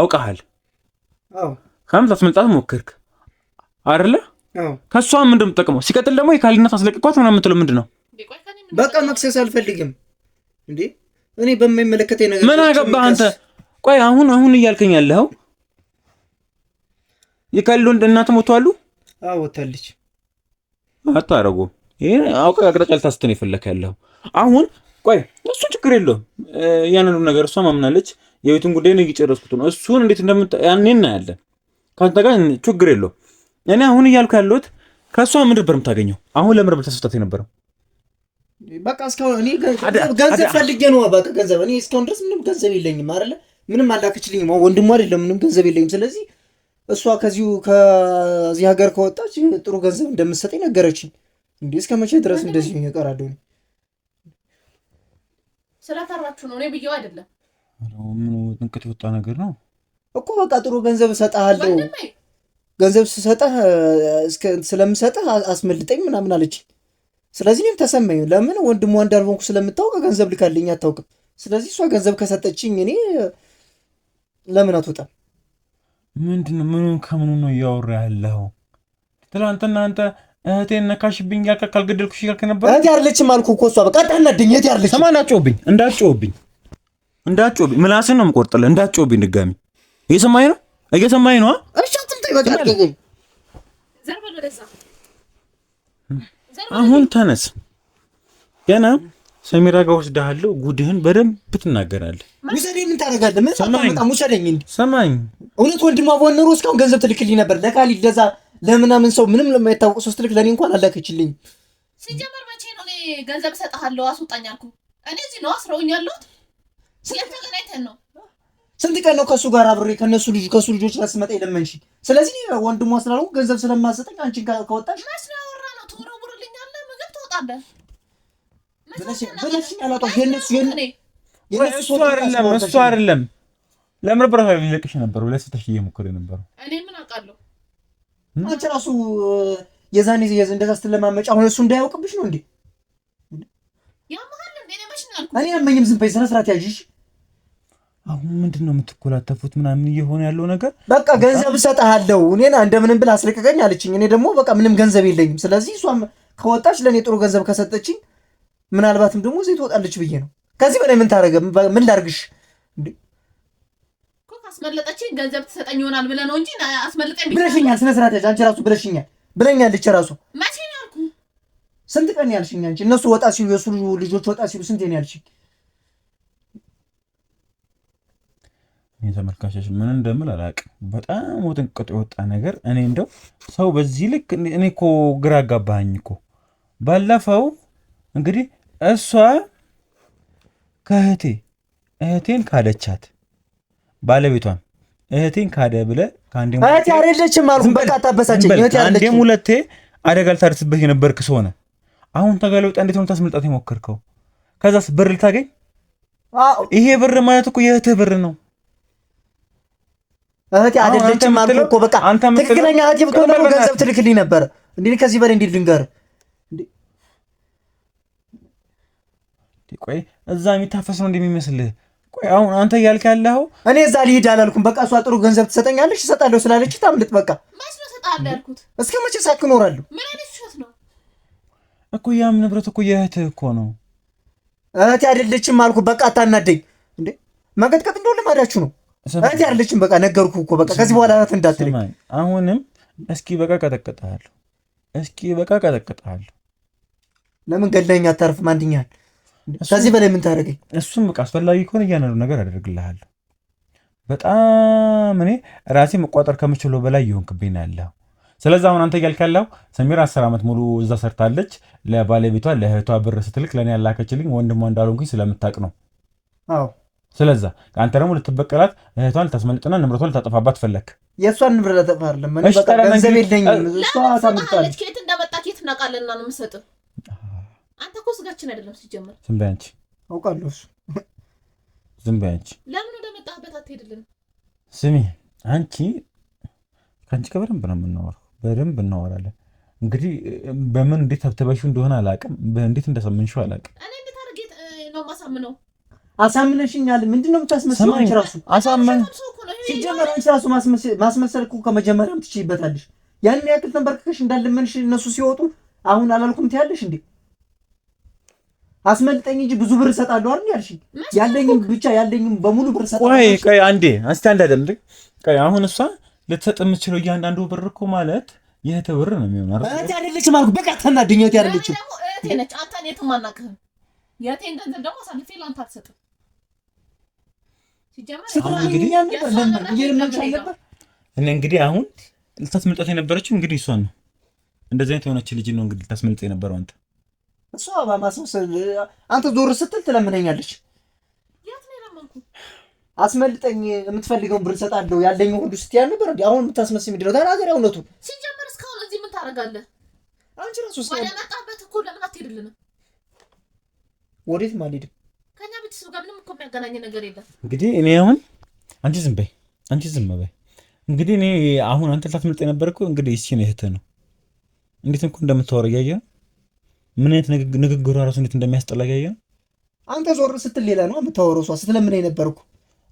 አውቀሃል አዎ ካም ታስመልጣት ሞከርክ አይደለ አዎ ከሷ ምን እንደምትጠቀመው ሲቀጥል ደግሞ የካሊድ እናት አስለቅቋት ምናምን የምትለው ምንድነው በቃ መክሰስ አልፈልግም እንዴ እኔ በማይመለከተኝ ነገር ምን አገባህ አንተ ቆይ አሁን እያልከኝ ያለኸው የካሊድ ወንድ እናት ሞቷሉ አዎ ወጣለች አታረጉ ይሄ አውቀ አቅጣጫ ልታስተን ይፈልክ ያለው አሁን ቆይ እሱ ችግር የለውም ያንኑ ነገር እሷ ማምናለች የቤቱን ጉዳይ ነው እየጨረስኩት ነው እሱን እንዴት ያኔና ያለን ካንተ ጋር ችግር የለውም እኔ አሁን እያልኩ ያለሁት ከሷ ምን ነበር የምታገኘው አሁን ለምን ተሰፍታት የነበረው በቃ እስካሁን እኔ ገንዘብ ፈልጌ ነው በቃ ገንዘብ እኔ እስካሁን ድረስ ምንም ገንዘብ የለኝም አይደለ ምንም አላከችልኝም ወንድሟ አይደለም ምንም ገንዘብ የለኝም ስለዚህ እሷ ከዚህ ሀገር ከወጣች ጥሩ ገንዘብ እንደምትሰጠኝ ነገረችኝ እንዴ እስከመቼ ድረስ እንደዚህ እቀራለሁ ስለፈራችሁ ነው እኔ ብዬው አይደለም ምን እንቅጥ የወጣ ነገር ነው እኮ በቃ ጥሩ ገንዘብ እሰጥሃለሁ ገንዘብ ስሰጥህ ስለምሰጥህ አስመልጠኝ ምናምን አለች ስለዚህ እኔም ተሰማኝ ለምን ወንድሟ እንዳልሆንኩ ስለምታውቅ ገንዘብ ልካልኝ አታውቅም ስለዚህ እሷ ገንዘብ ከሰጠችኝ እኔ ለምን አትወጣም ምንድነው ከምን ነው ያወራ ያለው ትላንትና አንተ እህቴን ነካሽብኝ ያልካ ካልገደልኩሽ ያልከ ነበር እህቴ አይደለችም አልኩ እኮ እሷ በቃ ታናደኝ እህቴ አይደለች ሰማናጮብኝ እንዳጮብኝ ምላስን ነው የምቆርጥልህ እንዳጮብኝ ድጋሚ እየሰማኝ ነው እሺ አትምጣይ በቃ ዘርበል ወደዛ አሁን ተነስ ገና ሰሚራ ጋር ወስደሃለሁ ጉድህን በደንብ ትናገራለህ ሙሰደኝ ምን ታደርጋለህ ምን ታመጣ ሙሰደኝ እንዴ ሰማኝ እውነት ወንድሟ በወነሩ እስካሁን ገንዘብ ትልክልኝ ነበር ለካሊድ ለዛ ለምናምን ሰው ምንም ለማይታወቅ ሰው ስትልክ ለኔ እንኳን አላከችልኝ ሲጀመር መቼ ነው እኔ ገንዘብ ሰጣለሁ አስወጣኝ አልኩ እኔ እዚህ ነው አስረውኛለሁ ስለተገናኝተን ነው ስንት ቀን ነው ከሱ ጋር አብሬ ከሱ ልጆች ጋር ስመጣ ይለመንሽ ስለዚህ ወንድሟ ስላልሆንኩ ገንዘብ ስለማሰጠኝ አንቺ ጋር ከወጣሽ መስሎ ያወራ ነው ትወረውርልኛለህ ምግብ ትወጣለህ በለሽ ያላጣው እሱ አይደለም ለምን ብራህ ሊለቅሽ ነበር ለስተሽ እየሞከረ ነበር እኔ ምን አውቃለሁ አንቺ ራሱ የዛኔ እንደዛ ስትለማመጭ አሁን እሱ እንዳያውቅብሽ ነው እንዴ ያማል እንዴ ነሽናል እኔ አመኝም ዝም በይ ስነ ስርዓት ያዥሽ አሁን ምንድነው የምትኮላተፉት ምናምን እየሆነ ያለው ነገር በቃ ገንዘብ እሰጥሃለሁ እኔና እንደምንም ብላ አስለቀቀኝ አለችኝ እኔ ደግሞ በቃ ምንም ገንዘብ የለኝም ስለዚህ እሷም ከወጣች ለኔ ጥሩ ገንዘብ ከሰጠችኝ ምናልባትም ደግሞ እዚህ ትወጣለች ብዬ ነው ከዚህ በላይ ምን ታረገ ምን ላርግሽ እንዴ እኮ ካስመለጠችኝ ገንዘብ ትሰጠኝ ይሆናል ብለህ ነው እንጂ አስመለጠኝ ብለሽኛል ስነ ስርዓት ያዥ አንቺ ራሱ ብለኛለች ራሱ መቼ ነው ያልኩ ስንት ቀን ያልሽኝ አንቺ እነሱ ወጣ ሲሉ የሱ ልጆች ወጣ ሲሉ ስንት ነው ያልሽኝ የተመልካቾች ምን እንደምል አላውቅም በጣም ወጥንቀጥ የወጣ ነገር እኔ እንደው ሰው በዚህ ልክ እኔ እኮ ግራ አጋባኝ እኮ ባለፈው እንግዲህ እሷ እህቴን ካደቻት ባለቤቷን እህቴን ካደ ብለህ ካንዴም እህቴ አይደለችም አልኩ በቃ ታበሳጨኝ እህቴ አይደለችም አንዴም ሁለቴ አደጋ ልታደርስበት የነበርክ ሰው ነህ አሁን ተገለውጣ እንዴት ነው ታስመልጣት የሞከርከው ከዛስ ብር ልታገኝ ይሄ ብር ማለት እኮ የእህትህ ብር ነው እህቴ አይደለችም አልኩ እኮ በቃ ትክክለኛ እህቴ ብትሆን ነው ገንዘብ ትልክልኝ ነበር እንዴ ከዚህ በላይ እንዴት ልንገር ቆይ እዛ የሚታፈስ ነው እንደሚመስልህ ቆይ አሁን አንተ እያልክ ያለኸው እኔ እዛ ልሂድ አላልኩም በቃ እሷ ጥሩ ገንዘብ ትሰጠኛለች እሰጣለሁ ስላለች ታምልጥ በቃ መች ነው እሰጥሃለሁ ያልኩት እስከ መቼ ሳክ እኖራለሁ ምን አይነት ውሸት ነው እኮ ያም ንብረት እኮ የእህትህ እኮ ነው እህቴ አይደለችም አልኩ በቃ አታናደኝ እንዴ ማቀጥቀጥ እንደው ልማዳችሁ ነው እህቴ አይደለችም። በቃ ነገርኩህ እኮ በቃ ከዚህ በኋላ እህት እንዳትለኝ። አሁንም እስኪ በቃ ቀጠቅጥሃለሁ። ለምን ገለኸኝ አታርፍም? አንድኛል ከዚህ በላይ ምን ታደርገኝ? እሱም በቃ አስፈላጊ ከሆነ እያንዳንዱ ነገር አደርግልሃለሁ። በጣም እኔ ራሴ መቋጠር ከምችለው በላይ እየሆንክብኝ ነው ያለኸው። ስለዚህ አሁን አንተ እያልክ ያለው ሰሚራ 10 ዓመት ሙሉ እዛ ሰርታለች። ለባለቤቷ ለእህቷ ብር ስትልክ ለእኔ ያላከችልኝ ወንድሟ እንዳልሆንኩኝ ስለምታውቅ ነው። አዎ። ስለዛ አንተ ደግሞ ልትበቀላት እህቷን ልታስመልጥና ንብረቷን ልታጠፋባት ፈለክ። የእሷን ንብረት ልታጠፋ አይደለም። እኔ በቃ ገንዘብ የለኝም። እሷ ታምጣለች። ከየት እንደመጣ ከየት እናውቃለንና ነው የምሰጥህ። አንተ እኮ ስጋችን አይደለም ሲጀመር። ዝም በይ አንቺ። አውቃለሁ እሱ። ዝም በይ አንቺ። ለምን እንደመጣህበት አትሄድልንም? ስሚ አንቺ ከአንቺ ጋር በደንብ ነው የምናወራው። በደንብ እናወራለን። እንግዲህ በምን እንዴት ተብተበሽው እንደሆነ አላውቅም። በእንዴት እንደሰምንሽው አላውቅም። እኔ እንዴት አድርጌ ነው ማሳምነው? አሳምነሽኛል። ምንድነው የምታስመስለው? አንቺ ራሱ አሳመን ሲጀመር አንቺ ራሱ ማስመሰል እኮ ከመጀመሪያም ትችይበታለሽ። ያን ያክል ተንበርክከሽ እንዳለመንሽ እነሱ ሲወጡ አሁን አላልኩም ትያለሽ እንዴ? አስመልጠኝ እንጂ ብዙ ብር እሰጣለሁ አይደል ያልሽኝ? ያለኝም በሙሉ ብር እሰጣለሁ። ቆይ አንዴ አንስቲ አንድ ቆይ አሁን እሷ ልትሰጥ የምትችለው እያንዳንዱ ብር እኮ ማለት የእህት ብር ነው የሚሆነው አይደል? እህቴ አይደለችም አልኩ። በቃ ተናድኝ። እህቴ አይደለችም። እህቴ ነች። አንተን የትም አናውቅህም። የእህቴን ገንዘብ ደግሞ አሳልፌ ለአንተ አልሰጥም። እንግዲህ አሁን ልታስመልጣት የነበረችው እንግዲህ እሷን ነው። እንደዚህ አይነት የሆነች ልጅ ነው እንግዲህ ልታስመልጥ የነበረው አንተ። እሷ በማስመሰል አንተ ዞር ስትል ትለምነኛለች። አስመልጠኝ፣ የምትፈልገውን ብር እሰጣለሁ ያለኝ ሁሉ ስትያል ነበር እንዴ? አሁን የምታስመስል ምንድን ነው? ተናገር እውነቱን። ሲጀመር እስካሁን እዚህ ምን ታደርጋለህ? አንቺ ራሱ ወደ መጣበት እኮ ለምን አትሄድልንም? ወዴትም አልሄድም። ከኛ ቤተሰብ ጋር ምንም እኮ የሚያገናኝ ነገር የለም። እንግዲህ እኔ አሁን አንቺ ዝም በይ። እንግዲህ እኔ አሁን አንተ ልታስመልጥ የነበረ እኮ እንግዲህ እሺ ነው እህትህ ነው። እንዴት እንኳን እንደምታወራ እያየህ ነው። ምን አይነት ንግግሯ ራሱ እንዴት እንደሚያስጠላ እያየህ ነው። አንተ ዞር ስትል ሌላ ነው የምታወራው። እሷ ስትለምነኝ ነበር እኮ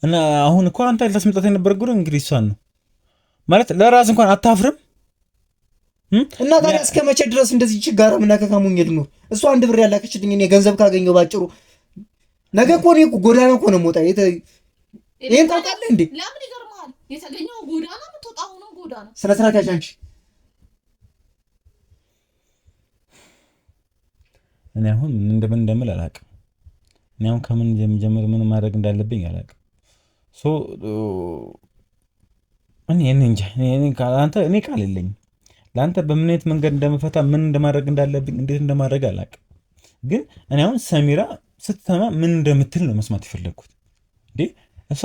እና አሁን እኮ አንተ ልታስመልጣት የነበረ ጉድ እንግዲህ እሷን ነው ማለት ለራስ እንኳን አታፍርም? እና ታዲያ እስከ መቼ ድረስ እንደዚህ ችጋራ ምናከካሙኝ ልኖር? እሷ አንድ ብር ያላከችልኝ እኔ ገንዘብ ካገኘው ባጭሩ ነገ እኮ እኔ ጎዳና እኮ ነው የምወጣ። ይሄን ታውቃለህ እንዴ? ለምን ይገርምሃል? የተገኘው ጎዳና የምትወጣው ነው ጎዳና። ስነ ስርዓት ያዥ አንቺ። እኔ አሁን ምን እንደምል አላውቅም። እኔ አሁን ከምን ጀምር ምን ማድረግ እንዳለብኝ አላውቅም። እኔ እንጃ። እኔ ቃል የለኝም ለአንተ በምን አይነት መንገድ እንደምፈታ ምን እንደማድረግ እንዳለብኝ እንዴት እንደማድረግ አላውቅም። ግን እኔ አሁን ሰሚራ ስትሰማ ምን እንደምትል ነው መስማት የፈለግኩት። እንዴ እሷ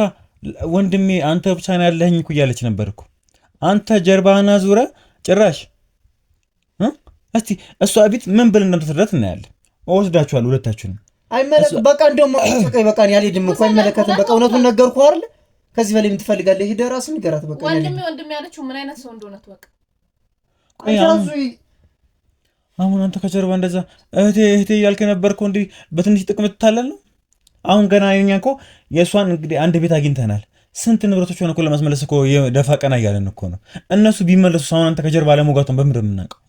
ወንድሜ አንተ ብቻ ነው ያለኸኝ እኮ እያለች ነበር እኮ። አንተ ጀርባህን አዙረህ ጭራሽ እስቲ እሷ ቤት ምን ብል እንደምትረዳት እናያለን። እወስዳችኋለሁ ሁለታችሁንም። በቃ እንደውም በቃ ያልሄድም እኮ አይመለከትም። በቃ እውነቱን ነገርኩህ አይደል? ከዚህ በላይ ምን ትፈልጋለህ? ሂደህ እራስህ ንገራት። በቃ ወንድሜ ያለችው ምን አይነት ሰው እንደሆነ ትወቅ። አሁን አንተ ከጀርባ እንደዛ እህቴ እያልክ ነበርከው እንዲህ በትንሽ ጥቅም ትታለል ነው። አሁን ገና እኛ እኮ የእሷን እንግዲህ አንድ ቤት አግኝተናል። ስንት ንብረቶች ሆነ እኮ ለማስመለስ እኮ ደፋ ቀና እያለን እኮ ነው። እነሱ ቢመለሱ አሁን አንተ ከጀርባ ለመውጋቱን በምንድን ነው የምናውቀው?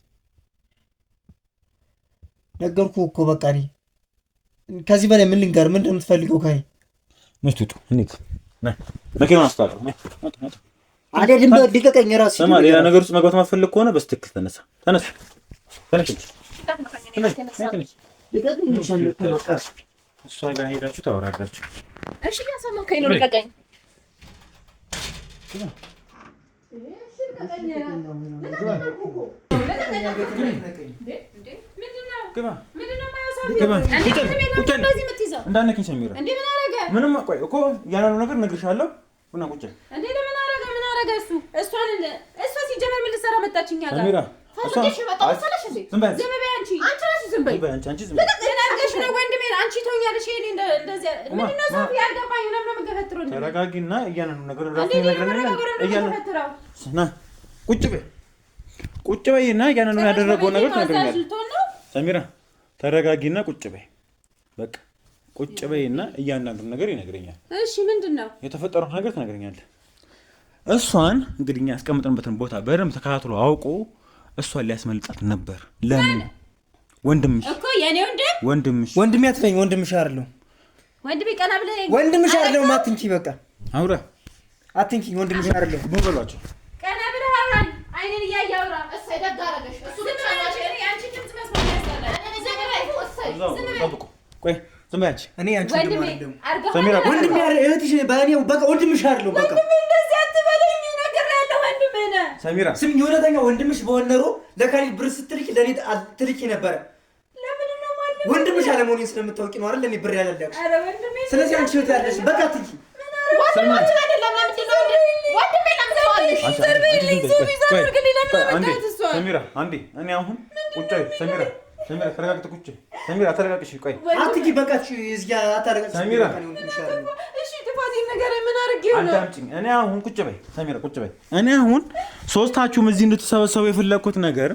ነገርኩህ እኮ በቃ እኔ ከዚህ በላይ ምን ልንገር? ምን እንደምትፈልገው ካይ መስቱቱ እንዴት መኪናውን አስታርቅ አይደለም። በድቀቀኝ ራስ ሰማ። ሌላ ነገር ውስጥ መግባት ማፈልግ ከሆነ በስትክክል ተነሳ። እሷ ጋር ሄዳችሁ ታወራላችሁ። እሺ እያሰማከኝ ነው። ልቀቀኝ። እንዳነኪኝ ሰሚራ ምንም ቆይ እኮ ያለው ነገር እነግርሻለሁ። ቡና ቁጭ እንዴ ለምን አረገ? ምን አረገ እሱ? እሷ ሲጀመር ምን ልትሰራ መጣችኝ? ያጋ ሰሚራ ፈልገሽ መጣ መሰለሽ እንዴ? ዝም በይ አንቺ ራስሽ ዝም በይ። አንቺ ዝም በይ። ለነገርሽ ነው ወንድሜ። አንቺ ትሆኛለሽ። ይሄ እንደዚህ ምን ነው ሰው ያልገባኝ ነው። ለምን ገፈትሮ እንዴ? ተረጋጊና እያነኑ ነገር ራሱ ነገርና ቁጭ በይና እያነኑ ያደረገው ነገር ትነግረኛለሽ። ሰሚራ ተረጋጊና ቁጭ በይ። በቃ ቁጭ በይና እያንዳንዱን ነገር ይነግረኛል። እሺ ምንድነው የተፈጠረው ነገር ትነግረኛለህ። እሷን እንግዲህ እኛ ያስቀምጥንበትን ቦታ በደንብ ተከታትሎ አውቆ እሷን ሊያስመልጣት ነበር። ለምን? ወንድምሽ እኮ የኔ ወንድሜ አትለኝ። ወንድምሽ አይደለም። ወንድሜ ቀና ብለህ ወንድምሽ አይደለም። ማትንቺ በቃ አውራ አትንኪኝ ወንድምሽ አይደለም ምን በሏቸው ቀና ብለህ አውራኝ አይኔን እያየህ አውራ እሰይ ደግ አደረገሽ እሱ ብቻ ነው እኔ አንቺ ድምፅ መስማት ያስጠላል እኔ ዘመን ላይ እሰይ ጠብቁ ቆይ ዝም በያች እኔ አንቺ ወንድሜ አይደለም ሰሚራ ወንድሜ እህትሽ በእኔው በቃ ወንድምሽ አይደለም በቃ ወንድሜ እንደዚህ አትበለኝ ነግሬሃለሁ ወንድሜ ነህ ሰሚራ ስም የወለተኛ ወንድምሽ በወነሮ ለካሊድ ብር ስትልኪ ለኔ ትልኪ ነበር ለምን ነው ማለት ወንድምሽ አለመሆኔን ስለምታውቂ ነው አይደል ለኔ ብር ያላልኩሽ ኧረ ወንድሜ ስለዚህ አንቺ ህይወት ያለሽ በቃ ትልኪ ወንድማችን አይደለም ለምንድን ነው ወንድሜ ለምትዋለሽ ሰሚራ አንዴ እኔ አሁን ቁጭ ሰሚራ ተረጋግጥ ቁጭ ሰሚራ ተረጋግሽ ቆይ አትኪ በቃ እዚህ አታረጋግጥ ሰሚራ እሺ ጥፋቴን ነገር ምን አድርጌው ነው አዳምጪኝ እኔ አሁን ቁጭ በይ ሰሚራ ቁጭ በይ እኔ አሁን ሶስታችሁም እዚህ እንድትሰበሰቡ የፈለኩት ነገር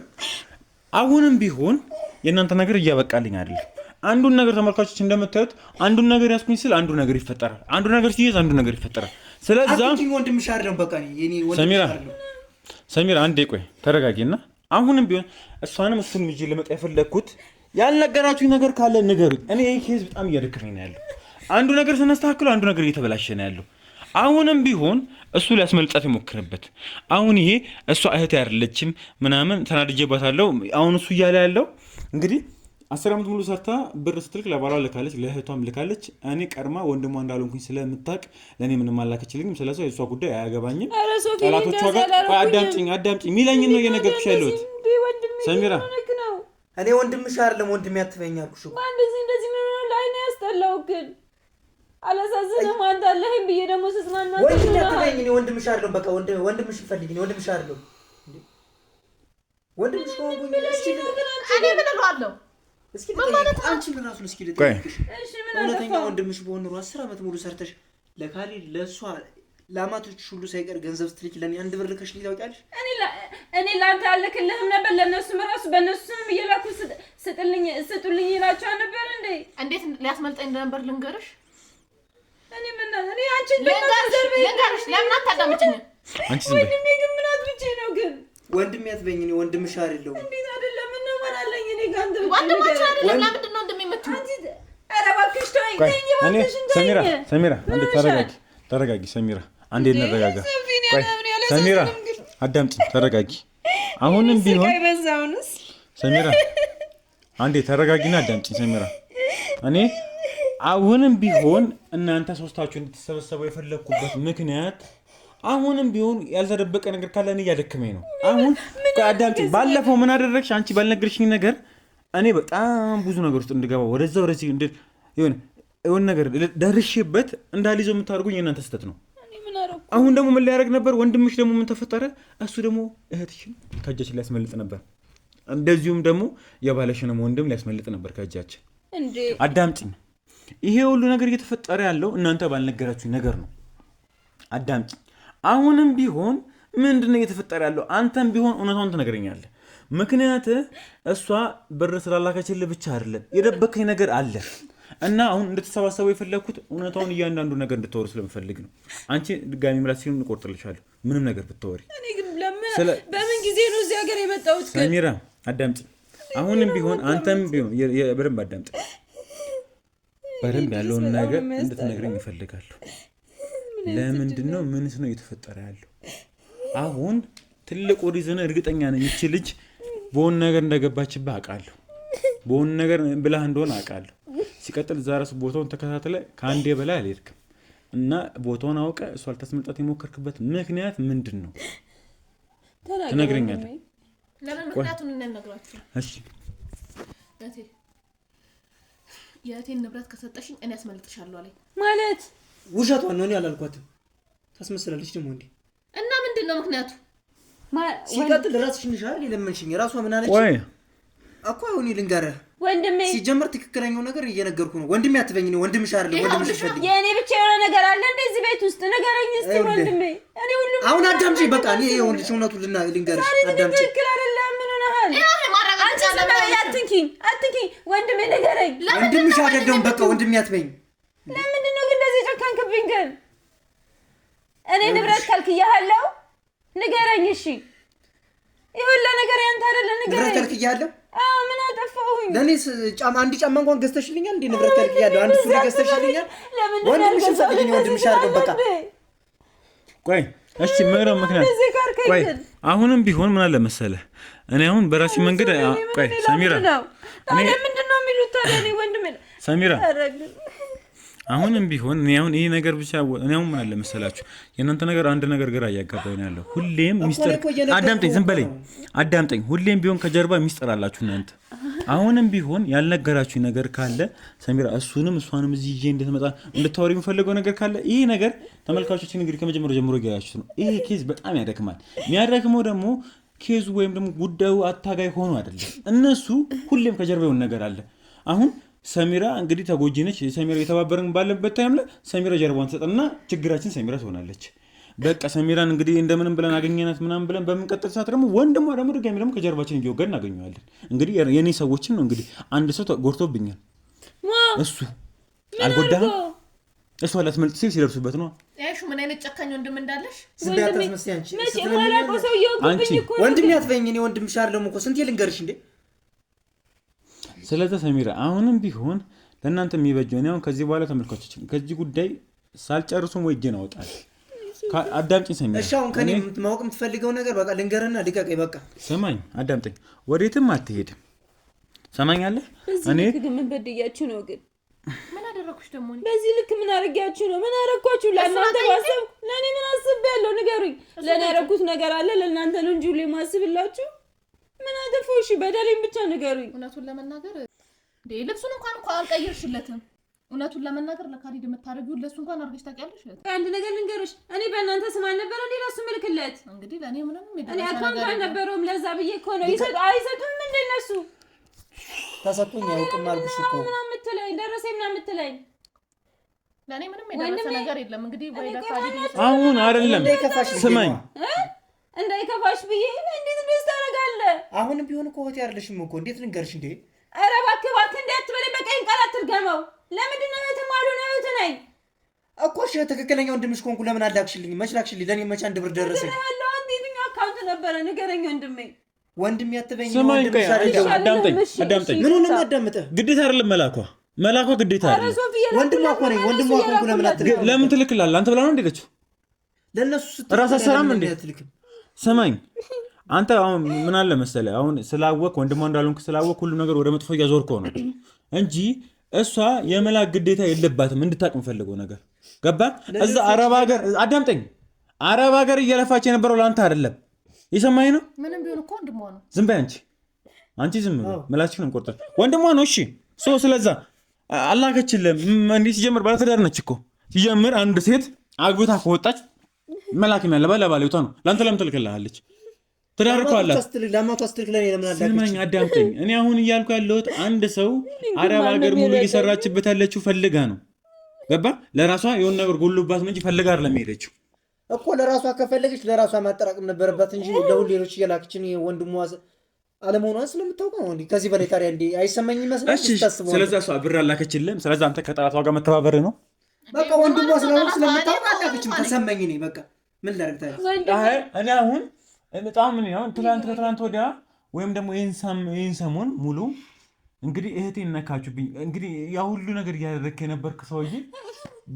አሁንም ቢሆን የእናንተ ነገር እያበቃልኝ አይደል አንዱን ነገር ተመልካቾች እንደምታዩት አንዱን ነገር ያስኩኝ ስል አንዱ ነገር ይፈጠራል አንዱ ነገር ሲይዝ አንዱ ነገር ይፈጠራል ስለዚህ አትኪ ወንድምሽ አይደለም በቃ የኔ ወንድምሽ አይደለም ሰሚራ አንዴ ቆይ ተረጋጊና አሁንም ቢሆን እሷንም እሱንም ይዤ ልመጣ የፈለኩት ያልነገራችሁኝ ነገር ካለ ንገሩኝ እኔ ይሄ ኬዝ በጣም እያደከመኝ ነው ያለው አንዱ ነገር ስናስተካክለው አንዱ ነገር እየተበላሸ ነው ያለው አሁንም ቢሆን እሱ ሊያስመልጣት ይሞክርበት አሁን ይሄ እሷ እህቴ አይደለችም ምናምን ተናድጄባታለሁ አሁን እሱ እያለ ያለው እንግዲህ 10 ዓመት ሙሉ ሰርታ ብር ስትልክ ለባሏ ልካለች ለእህቷም ልካለች እኔ ቀድማ ወንድሟ እንዳልሆንኩኝ ስለምታቅ ለኔ ምንም አላከችልኝም ስለዚህ የሷ ጉዳይ አያገባኝም ጠላቶቿ ጋር አዳምጪኝ ሚለኝ ነው እየነገርኩሽ ያለሁት ሰሚራ እኔ ወንድምሽ አይደለም ወንድሜ አትበይኝ አልኩሽ እኮ እንደዚህ ምን ላይ ነው ያስጠላው ግን አላሳዝንም አንተ አለህም ብዬ ደግሞ ስጽናና ወንድሜ አትበይኝ እኔ ወንድምሽ አይደለም በቃ ወንድምሽ ፈልጊ እኔ ወንድምሽ አይደለም ወንድምሽ ሆንኩኝ እኔ ምን እለዋለሁ እስኪ ማለት አንቺ ምን ራሱ እስኪ ልትጠይቅሽ እውነተኛ ወንድምሽ በሆነ 10 ዓመት ሙሉ ሰርተሽ ለካሊድ ለሷ ለአማቶች ሁሉ ሳይቀር ገንዘብ ስትልኪ ለኔ አንድ ብር ልከሽ ታውቂያለሽ እኔ ላንተ አልክልህም ነበር ለነሱም ራሱ በነሱም እየላኩ ስጡልኝ ይላቸው ነበር እንዴ እንዴት ሊያስመልጠኝ እንደነበር ልንገርሽ እኔ አንቺን ልንገርሽ ለምን አታዳምጪኝ አንቺ ዝም በይ ወንድሜ ግን ምን አጥብቼ ነው ግን ወንድሜ አትበይኝ እኔ ወንድምሽ አይደለም እንዴት አይደለም ነው ማለኝ እኔ ጋንተ ወንድማችን አይደለም ለምንድን ነው እንደሚመቱ ኧረ እባክሽ ተወኝ እኔ ሰሚራ አንዴ ተረጋጊ ሰሚራ አንዴ እንረጋጋ ሰሚራ አዳምጪኝ ተረጋጊ አሁንም ቢሆን ሰሚራ አንዴ ተረጋጊና አዳምጪኝ ሰሚራ እኔ አሁንም ቢሆን እናንተ ሶስታችሁ እንድትሰበሰቡ የፈለኩበት ምክንያት አሁንም ቢሆን ያልተደበቀ ነገር ካለ እኔ እያደከመኝ ነው አሁን አዳምጪኝ ባለፈው ምን አደረግሽ አንቺ ባልነገርሽኝ ነገር እኔ በጣም ብዙ ነገር ውስጥ እንድገባ ወደዚህ የሆነ ነገር ደርሼበት እንዳልይዘው የምታደርጉኝ የእናንተ ስህተት ነው አሁን ደግሞ ምን ሊያደርግ ነበር ወንድምሽ ደግሞ ምን ተፈጠረ እሱ ደግሞ እህትሽን ከእጃችን ሊያስመልጥ ነበር እንደዚሁም ደግሞ የባለሽንም ወንድም ሊያስመልጥ ነበር ከእጃችን አዳምጪኝ ይሄ ሁሉ ነገር እየተፈጠረ ያለው እናንተ ባልነገራችሁኝ ነገር ነው አዳምጪኝ አሁንም ቢሆን ምንድነው እየተፈጠረ ያለው አንተም ቢሆን እውነታውን ትነግረኛለህ ምክንያት እሷ ብር ስላላከችልህ ብቻ አይደለም የደበከኝ ነገር አለ እና አሁን እንድትሰባሰቡ የፈለኩት እውነታውን እያንዳንዱ ነገር እንድትወሩ ስለምፈልግ ነው አንቺ ድጋሚ ምላስ ሲሆን እንቆርጥልሻለሁ ምንም ነገር ብትወሪ እኔ ግን በምን ጊዜ ነው እዚህ ሀገር የመጣሁት ሰሚራ አዳምጪኝ አሁንም ቢሆን አንተም ቢሆን በደንብ አዳምጪኝ በደንብ ያለውን ነገር እንድትነግረኝ እፈልጋለሁ ለምንድነው ምንስ ነው እየተፈጠረ ያለው አሁን ትልቁ ሪዝን እርግጠኛ ነኝ እቺ ልጅ በሆነ ነገር እንደገባችብህ አውቃለሁ በሆነ ነገር ብላህ እንደሆነ አውቃለሁ ሲቀጥል ዛሬስ ቦታውን ተከታተለ ከአንዴ በላይ አልሄድክም እና ቦታውን አውቀ እሷ አልተስመልጣት የሞከርክበት ምክንያት ምንድነው ትነግረኛለህ ለምን ምክንያቱን እንነግራችሁ እሺ የእቴን ንብረት ከሰጠሽኝ እኔ አስመልጥሻለሁ አለኝ ማለት ውሸቷን ነው እኔ አላልኳትም ታስመስላለች ደግሞ እንዴ እና ምንድነው ምክንያቱ ሲቀጥል ራስሽ ንሻል ለምንሽኝ ራሷ ምን አለች እኮ አሁን ልንገርህ ወንድሜ ሲጀመር ትክክለኛው ነገር እየነገርኩ ነው ወንድሜ አትበኝ ነው ወንድምሽ አይደለም ወንድምሽ ፈልጊ የኔ ብቻ የሆነ ነገር አለ እንደዚህ ቤት ውስጥ ነገረኝ እስቲ ወንድሜ እኔ ሁሉም አሁን አዳምጪ በቃ እኔ የወንድሽ እውነቱን ልንገርሽ አዳምጪ ትክክል አይደለም ምን ሆነሃል አትንኪኝ ወንድሜ ነገረኝ ወንድምሽ አይደለም በቃ ወንድሜ አትበኝ ለምንድን ነው ግን እንደዚህ ጨካንክብኝ ግን እኔ ንብረት ካልክያለሁ ንገረኝ እሺ ይሁላ ነገር ያንተ አይደለ ንገረኝ ንብረት ካልክያለሁ ምን አጠፋሁኝ ለኔስ ጫማ አንድ ጫማ እንኳን ገዝተሽልኛል እንዴ ንብረት ካልክያለሁ አንድ ሱሪ ገዝተሽልኛል ወንድምሽ ፈልጊኝ ወንድምሽ አይደለም በቃ ቆይ እሺ ምንም ምክንያት ቆይ አሁንም ቢሆን ምን አለ መሰለህ እኔ አሁን በራሴ መንገድ ቆይ ሰሚራ እኔ ምንድነው የሚሉት ታዲያ እኔ ወንድሜ ሰሚራ አሁንም ቢሆን እኔ አሁን ይሄ ነገር ብቻ እኔ አሁን ምን አለ መሰላችሁ የእናንተ ነገር አንድ ነገር ግራ እያጋባኝ ነው ያለው ሁሌም ሚስጥር አዳምጠኝ ዝም በለኝ አዳምጠኝ ሁሌም ቢሆን ከጀርባ ሚስጥር አላችሁ እናንተ አሁንም ቢሆን ያልነገራችሁ ነገር ካለ ሰሚራ እሱንም እሷንም እዚህ ይዤ እንድትመጣ እንድታወሪ የምፈልገው ነገር ካለ ይሄ ነገር ተመልካቾችን እንግዲህ ከመጀመሪያው ጀምሮ ይገያችሁ ነው ይሄ ኬዝ በጣም ያደክማል የሚያደክመው ደግሞ ኬዙ ወይም ደግሞ ጉዳዩ አታጋይ ሆኖ አይደለም እነሱ ሁሌም ከጀርባው ነገር አለ አሁን ሰሚራ እንግዲህ ተጎጂ ነች ሰሚራ የተባበረን ባለበት ታይም ላይ ሰሚራ ጀርባውን ተሰጠና ችግራችን ሰሚራ ትሆናለች በቃ ሰሚራን እንግዲህ እንደምንም ብለን አገኘናት ምናምን ብለን በመንቀጠል ሰዓት ደግሞ ወንድሟ ደግሞ ድጋሚ ደግሞ ከጀርባችን እየወገድን እናገኘዋለን እንግዲህ የኔ ሰዎችን ነው እንግዲህ አንድ ሰው ተጎድቶብኛል እሱ አልጎዳህም እሱ አላስመልጥ ሲል ሲደርሱበት ነው ያሹ ምን አይነት ጨካኝ ወንድም እንዳለሽ ዝምብያታስ መስያንቺ ወንድም ያትበኝ እኔ ወንድም ሻር ደግሞ እኮ ስንት ልንገርሽ እንዴ ስለዚህ ሰሚራ አሁንም ቢሆን ለእናንተ የሚበጀው እኔ አሁን ከዚህ በኋላ ተመልካቾችን ከዚህ ጉዳይ ሳልጨርሱም ወይ እጄን አወጣለሁ አዳምጪኝ ሰሚራ እሺ አሁን ከኔ ማወቅ የምትፈልገው ነገር በቃ ልንገርና ልቀቀኝ በቃ ሰማኝ አዳምጠኝ ወዴትም አትሄድም ሰማኛለህ እኔ ምን በድያችሁ ነው ግን ምን አደረኩሽ ደግሞ በዚህ ልክ ምን አርጋችሁ ነው ምን አረኳችሁ ለእናንተ ባሰብ ለኔ ምን አስቤያለሁ ንገሩኝ ለኔ ያረኩት ነገር አለ ለእናንተ ነው እንጂ ሁሌ ማስብላችሁ ምን አደረኩሽ እሺ በደሌን ብቻ ንገሩኝ እውነቱን ለመናገር ልብሱን እንኳን አልቀየርሽለትም እውነቱን ለመናገር ለካሊድ የምታረጊው ለሱ እንኳን አርገሽ ታውቂያለሽ አንድ ነገር ልንገርሽ እኔ በእናንተ ስም አልነበረ እንዴ ለሱ ምልክለት እንግዲህ ለኔ ምንም እኔ አካውንት አልነበረውም ለዛ ብዬ እኮ ነው አይሰጡም እንዴ እነሱ ተሰጡኝ ያውቅም አልኩሽ እኮ ምናምን የምትለኝ ደረሰኝ ምናምን የምትለኝ ለኔ ምንም የደረሰ ነገር የለም እንግዲህ ወይ ለካሊድ አሁን አይደለም ስማኝ እንዳይከፋሽ ብዬ እንዴት እንደዚህ ታደርጋለህ አሁንም ቢሆን እኮ ወጥ ያርልሽም እኮ እንዴት ልንገርሽ እንዴ ኧረ እባክህ እንዳትበለኝ በቀኝ ቃል አትርገመው ለምንድን ነው የተማሉ ነው እህትነኝ እኮ እሺ ትክክለኛ ወንድምሽ ኮንኩ ለምን አላክሽልኝ መች ላክሽልኝ ለኔ መች አንድ ብር ደረሰኝ ያለው አንዴኛ አካውንት ነበረ ንገረኝ ወንድሜ ያትበኝ ወንድምሽ አዳምጠኝ ምኑን ማዳምጠ ግዴታ አይደለም መላኳ ግዴታ አይደለም ወንድሟ እኮ ነኝ ወንድሟ ኮንኩ ለምን ትልክላለህ አንተ ብላ ነው እንደለችው ለነሱ ስትል ራስ ሰላም እንዴ ሰማኝ አንተ አሁን ምን አለ መሰለህ አሁን ስላወቅ ወንድሟ እንዳልሆንክ ስላወቅ ሁሉ ነገር ወደ መጥፎ ያዞርከው ነው እንጂ እሷ የመላክ ግዴታ የለባትም እንድታቅም ፈልገው ነገር ገባ እዛ አረብ ሀገር አዳምጠኝ አረብ ሀገር እየለፋች የነበረው ለአንተ አይደለም የሰማኸኝ ነው ምንም ቢሆን እኮ ወንድሟ ነው ዝም በይ አንቺ ዝም በይ መላችሽን እንቆርጣለን ወንድሟ ነው እሺ ስለዛ አላከችልም እንዴ ሲጀምር ባለትዳር ነች እኮ ሲጀምር አንድ ሴት አግብታ ከወጣች መላክም ያለ ባለቤቷ ነው ለአንተ ለምን ትልክልሃለች ተዳርኳለህ ለማቷ ስትልክ ለኔ ለምን አላከች ስማኝ አዳምጠኝ እኔ አሁን እያልኩ ያለሁት አንድ ሰው አረብ ሀገር ሙሉ እየሰራችበት ያለችው ፈልጋ ነው ገባ ለራሷ የሆነ ነገር ጎሎባት ነው እንጂ ፈልጋ አይደለም ሄደችው እኮ ለራሷ ከፈለገች ለራሷ ማጠራቀም ነበረባት እንጂ ለሁሌሎች እየላከችን ወንድሟ አለመሆኗን ስለምታውቀው ነው እንዴ ከዚህ በላይ ታዲያ እንዴ አይሰማኝ ይመስላል ተስታስበው ስለዚህ እሷ ብር አላከችልም ስለዚህ አንተ ከጠላቷ ጋር መተባበር ነው በቃ ወንድሟ ስለምታውቀው አላከችም ተሰማኝ እኔ በቃ ምን ላድርግ ታዲያ እኔ አሁን በጣም ምን ያው ትላንት ወዲያ ወይም ደግሞ ይሄን ሰሞን ሙሉ እንግዲህ እህቴን ነካችሁብኝ እንግዲህ ያ ሁሉ ነገር ያደረክ የነበርክ ሰውዬ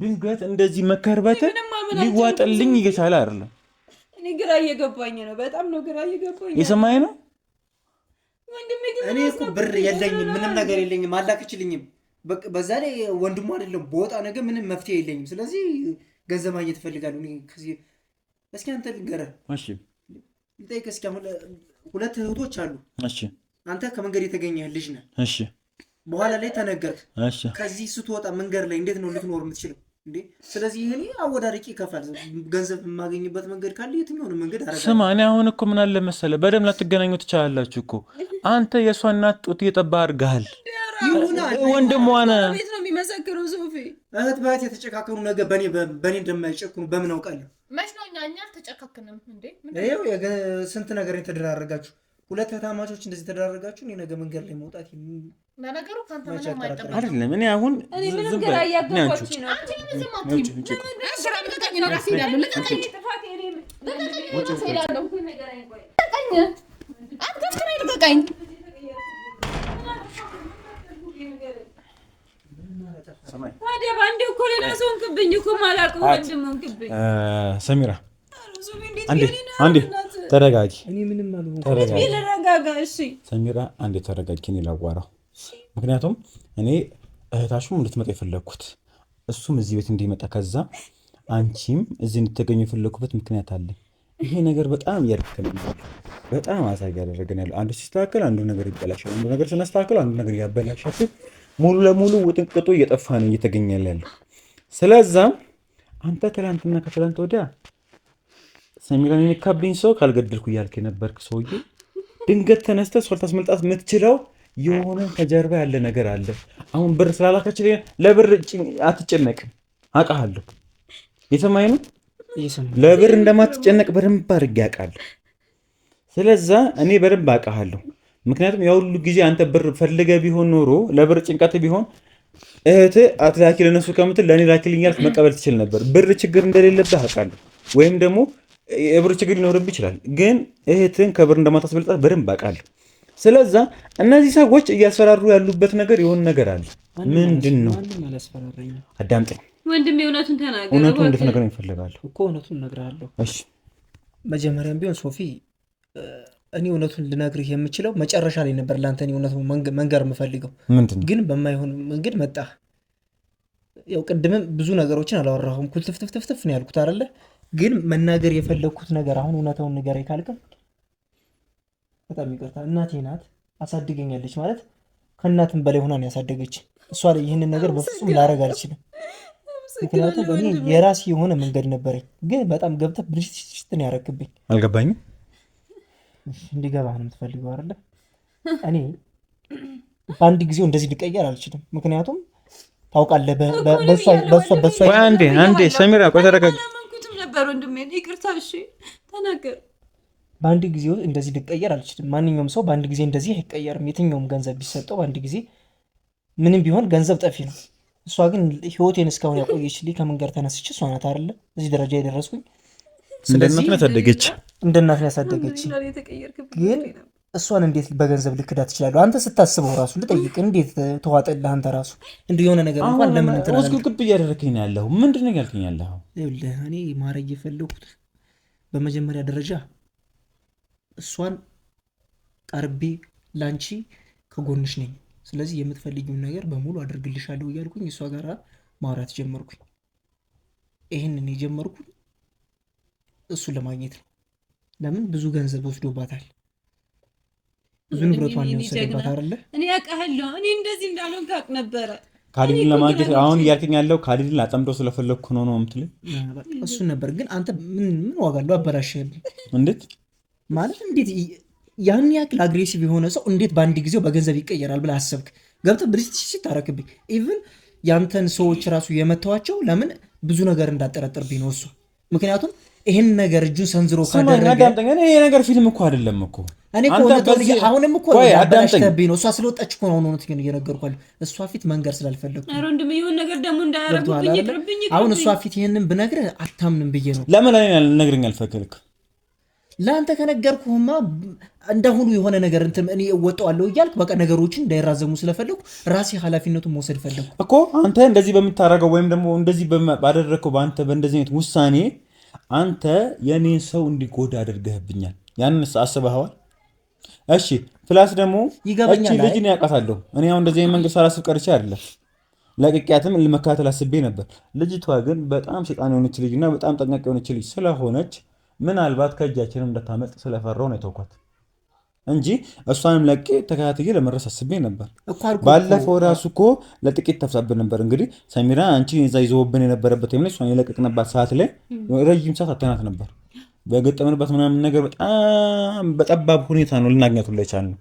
ድንገት እንደዚህ መከርበት ሊዋጥልኝ እየቻለ አይደለም እኔ ግራ እየገባኝ ነው በጣም ነው ግራ እየገባኝ የሰማኝ ነው እኔ እኮ ብር የለኝም ምንም ነገር የለኝም አላከችልኝም በዛ ላይ ወንድሙ አይደለም በወጣ ነገር ምንም መፍትሄ የለኝም ስለዚህ ገንዘብ ማግኘት እፈልጋለሁ እኔ ከዚህ እስኪ አንተ ልንገርህ እሺ ልጠይቅ እስኪ አሁን ሁለት እህቶች አሉ እሺ አንተ ከመንገድ የተገኘህ ልጅ ነህ እሺ በኋላ ላይ ተነገርክ እሺ ከዚህ ስትወጣ መንገድ ላይ እንዴት ነው ልትኖር የምትችለው እንዴ ስለዚህ እኔ አወዳድቄ ይከፋል ገንዘብ የማገኝበት መንገድ ካለ የትኛውን መንገድ አረጋለሁ ስማ እኔ አሁን እኮ ምን አለ መሰለህ በደም ላትገናኙ ትችላላችሁ እኮ አንተ የሷ እናት ጡት እየጠባ አድርገሃል ወንድሟ ነህ ቤት ነው የሚመሰክረው ሶፊ እህት በእህት የተጨካከኑ ነገር በእኔ እንደማይጨክኑ በምን አውቃለሁ መች ነው እኛ አልተጨካከንም እንዴ ይኸው ስንት ነገር የተደራረጋችሁ ሁለት እህታማቾች እንደዚህ ተደራረጋችሁ እኔ ነገ መንገድ ላይ መውጣት ለነገሩ ካንተ ምንም አይጠበቅም አይደለም እኔ አሁን ምንም ግራ እያጋባችሁ ነው አንቺ ምን ዝም አትይም እሺ ልቀቀኝ ነው ራሴ ሄዳለሁ ልቀቀኝ ልቀቀኝ ታዲያ ባንዴ እኮ ሌላ ሰው እንክብኝ እኮ ማላውቀው ወንድም እንክብኝ ሰሚራ አንዴ ተረጋጊ። እኔ ምንም አልሆንኩም። ተረጋጋ። እሺ ሰሚራ አንዴ ተረጋጊ። እኔ ላዋራው። ምክንያቱም እኔ እህታችሁም እንድትመጣ የፈለግኩት እሱም እዚህ ቤት እንዲመጣ ከዛ አንቺም እዚህ እንድትገኙ የፈለግኩበት ምክንያት አለ። ይሄ ነገር በጣም እያደረገን በጣም አሳይ ያደረገን ያለው አንዱ ሲስተካከል አንዱ ነገር ይበላሻል፣ አንዱ ነገር ስናስተካከል አንዱ ነገር ያበላሻል። ሙሉ ለሙሉ ውጥንቅጡ እየጠፋ ነው እየተገኘ ያለው። ስለዛም አንተ ትላንትና ከትላንት ወዲያ ሰሚራን የነካብኝ ሰው ካልገደልኩ እያልክ የነበርክ ሰውዬ ድንገት ተነስተህ እሷን ታስመልጣት የምትችለው የሆነ ከጀርባ ያለ ነገር አለ። አሁን ብር ስላላከችል ለብር አትጨነቅም፣ አውቃለሁ። የሰማኝ ነው። ለብር እንደማትጨነቅ በደንብ አድርጌ አውቃለሁ። ስለዛ እኔ በደንብ አውቃለሁ። ምክንያቱም የሁሉ ጊዜ አንተ ብር ፈልገህ ቢሆን ኖሮ ለብር ጭንቀት ቢሆን እህትህ አትላኪ ለነሱ ከምትል ለእኔ ላኪልኝ እያልክ መቀበል ትችል ነበር። ብር ችግር እንደሌለብህ አውቃለሁ። ወይም ደግሞ የብር ችግር ሊኖርብህ ይችላል፣ ግን እህትህን ከብር እንደማታስበልጣት በደንብ አውቃለሁ። ስለዛ እነዚህ ሰዎች እያስፈራሩ ያሉበት ነገር የሆነ ነገር አለ። ምንድን ነው? አዳምጠኝ ወንድሜ፣ እውነቱን ተናገር። እውነቱን እንድትነግረኝ እፈልጋለሁ እኮ። እውነቱን እነግርሃለሁ። እሺ መጀመሪያም ቢሆን ሶፊ፣ እኔ እውነቱን ልነግርህ የምችለው መጨረሻ ላይ ነበር። ለአንተ እኔ እውነቱን መንገር የምፈልገው ግን በማይሆን መንገድ መጣህ። ያው ቅድምም ብዙ ነገሮችን አላወራሁም፣ ኩልትፍትፍትፍ ነው ያልኩት አይደለ? ግን መናገር የፈለግኩት ነገር አሁን እውነታውን ንገረኝ ካልክም በጣም ይቅርታ። እናቴ ናት፣ አሳድገኛለች። ማለት ከእናትም በላይ ሆና ነው ያሳደገች። እሷ ላይ ይህንን ነገር በፍጹም ላደርግ አልችልም። ምክንያቱም እኔ የራሴ የሆነ መንገድ ነበረኝ፣ ግን በጣም ገብተህ ብልሽት ነው ያደረግብኝ። አልገባኝም። እንዲገባህ ነው የምትፈልገው አይደለ? እኔ በአንድ ጊዜው እንደዚህ ልቀየር አልችልም። ምክንያቱም ታውቃለህ፣ በሷ አንዴ ሰሚራ ቆይ ተረጋጊ ነበር ወንድሜ፣ ይቅርታ። እሺ ተናገር። በአንድ ጊዜ እንደዚህ ልቀየር አልችልም። ማንኛውም ሰው በአንድ ጊዜ እንደዚህ አይቀየርም። የትኛውም ገንዘብ ቢሰጠው በአንድ ጊዜ ምንም ቢሆን ገንዘብ ጠፊ ነው። እሷ ግን ህይወቴን እስካሁን ያቆየችልኝ ከመንገድ ተነስቼ እሷ ናት አይደለ እዚህ ደረጃ የደረስኩኝ። ስለዚህ እንደ እናት ያሳደገች። ግን እሷን እንዴት በገንዘብ ልክዳት ትችላለህ? አንተ ስታስበው ራሱ ልጠይቅ፣ እንዴት ተዋጠልህ? አንተ ራሱ እንዲህ የሆነ ነገር እንኳን ለምን እንትናለህ? ግብ እያደረግኝ ነው ያለኸው። ምንድን ነው ያልከኝ ያለኸው? ይኸውልህ እኔ ማድረግ የፈለኩት በመጀመሪያ ደረጃ እሷን ቀርቤ ላንቺ ከጎንሽ ነኝ፣ ስለዚህ የምትፈልጊውን ነገር በሙሉ አድርግልሻለሁ እያልኩኝ እሷ ጋር ማውራት ጀመርኩኝ። ይህንን የጀመርኩኝ እሱን ለማግኘት ነው። ለምን ብዙ ገንዘብ ወስዶባታል፣ ብዙ ንብረቷን የወሰደባት አይደለ? እኔ አውቃለሁ። እኔ እንደዚህ እንዳልሆን ካቅ ነበረ። ካሊድን ለማግኘት አሁን እያልከኝ ያለው ካሊድን ላጠምደው ስለፈለግኩ ነው የምትለኝ? እሱን ነበር። ግን አንተ ምን ዋጋ አለው? አበላሽብኝ። እንዴት ማለት እንዴት ያን ያክል አግሬሲቭ የሆነ ሰው እንዴት በአንድ ጊዜው በገንዘብ ይቀየራል ብለህ አሰብክ? ገብተህ ብሪስት ታረክብኝ። ኢቭን ያንተን ሰዎች ራሱ የመተዋቸው ለምን ብዙ ነገር እንዳጠረጥርብኝ ነው እሱ። ምክንያቱም ይህን ነገር እጁን ሰንዝሮ ካደረገ ይሄ ነገር ፊልም እኮ አይደለም እኮ። እኔ አሁንም እኮ አበላሽተብኝ ነው። እሷ ስለወጣች እኮ ነው እውነት እየነገርኳለሁ። እሷ ፊት መንገር ስላልፈለግኩ ወንድም ይሁን ነገር ደግሞ እንዳያረጉብኝ ይቅርብኝ። አሁን እሷ ፊት ይህንን ብነግርህ አታምንም ብዬ ነው። ለምን ነግረኝ አልፈለግክ? ለአንተ ከነገርኩህማ እንዳሁኑ የሆነ ነገር እንትን እኔ እወጣዋለሁ እያልክ በቃ ነገሮችን እንዳይራዘሙ ስለፈለግኩ ራሴ ኃላፊነቱን መውሰድ ፈለግኩ እኮ። አንተ እንደዚህ በምታደርገው ወይም ደግሞ እንደዚህ ባደረግከው በአንተ በእንደዚህ አይነት ውሳኔ አንተ የኔን ሰው እንዲጎዳ አድርገህብኛል። ያንን አስበኸዋል? እሺ ፕላስ ደግሞ ይገባኛል። ልጅ ነው ያውቃታለሁ እኔ አሁን እንደዚህ አይነት መንገድ ሳላስብ ቀርቼ አይደለም። ለቅቄያትም ልመካተል አስቤ ነበር። ልጅቷ ግን በጣም ሴጣን የሆነች ልጅ እና በጣም ጠንቃቂ የሆነች ልጅ ስለሆነች ምናልባት ከእጃችን እንደታመልጥ ስለፈራው ነው የተውኳት እንጂ እሷንም ለቄ ተከታትዬ ለመድረስ አስቤ ነበር። ባለፈው ራሱ እኮ ለጥቂት ተፍሳብን ነበር። እንግዲህ ሰሚራ አንቺ እዛ ይዘውብን የነበረበት ላይ እሷን የለቀቅንባት ሰዓት ላይ ረዥም ሰዓት አተናት ነበር። በገጠምንበት ምናምን ነገር በጣም በጠባብ ሁኔታ ነው ልናገኘት ላይ ቻልነው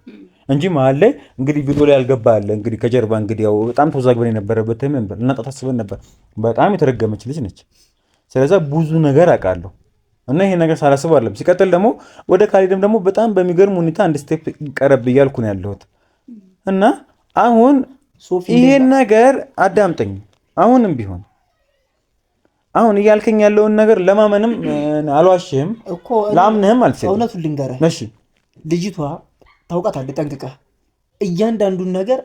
እንጂ መሀል ላይ እንግዲህ ቪዲዮ ላይ ያልገባ አለ። እንግዲህ ከጀርባ እንግዲህ ያው በጣም ተወዛግበን የነበረበት ነበር። ልናጣት አስበን ነበር። በጣም የተረገመች ልጅ ነች። ስለዛ ብዙ ነገር አውቃለሁ እና ይሄ ነገር ሳላስበው አይደለም። ሲቀጥል ደግሞ ወደ ካሊድም ደግሞ በጣም በሚገርም ሁኔታ አንድ ስቴፕ ቀረብ እያልኩ ነው ያለሁት እና አሁን ይሄን ነገር አዳምጠኝ። አሁንም ቢሆን አሁን እያልከኝ ያለውን ነገር ለማመንም አልዋሽህም፣ ላምንህም አልችልም። እውነቱን ልንገርህ፣ እሺ ልጅቷ ታውቃታለህ ጠንቅቀህ። እያንዳንዱን ነገር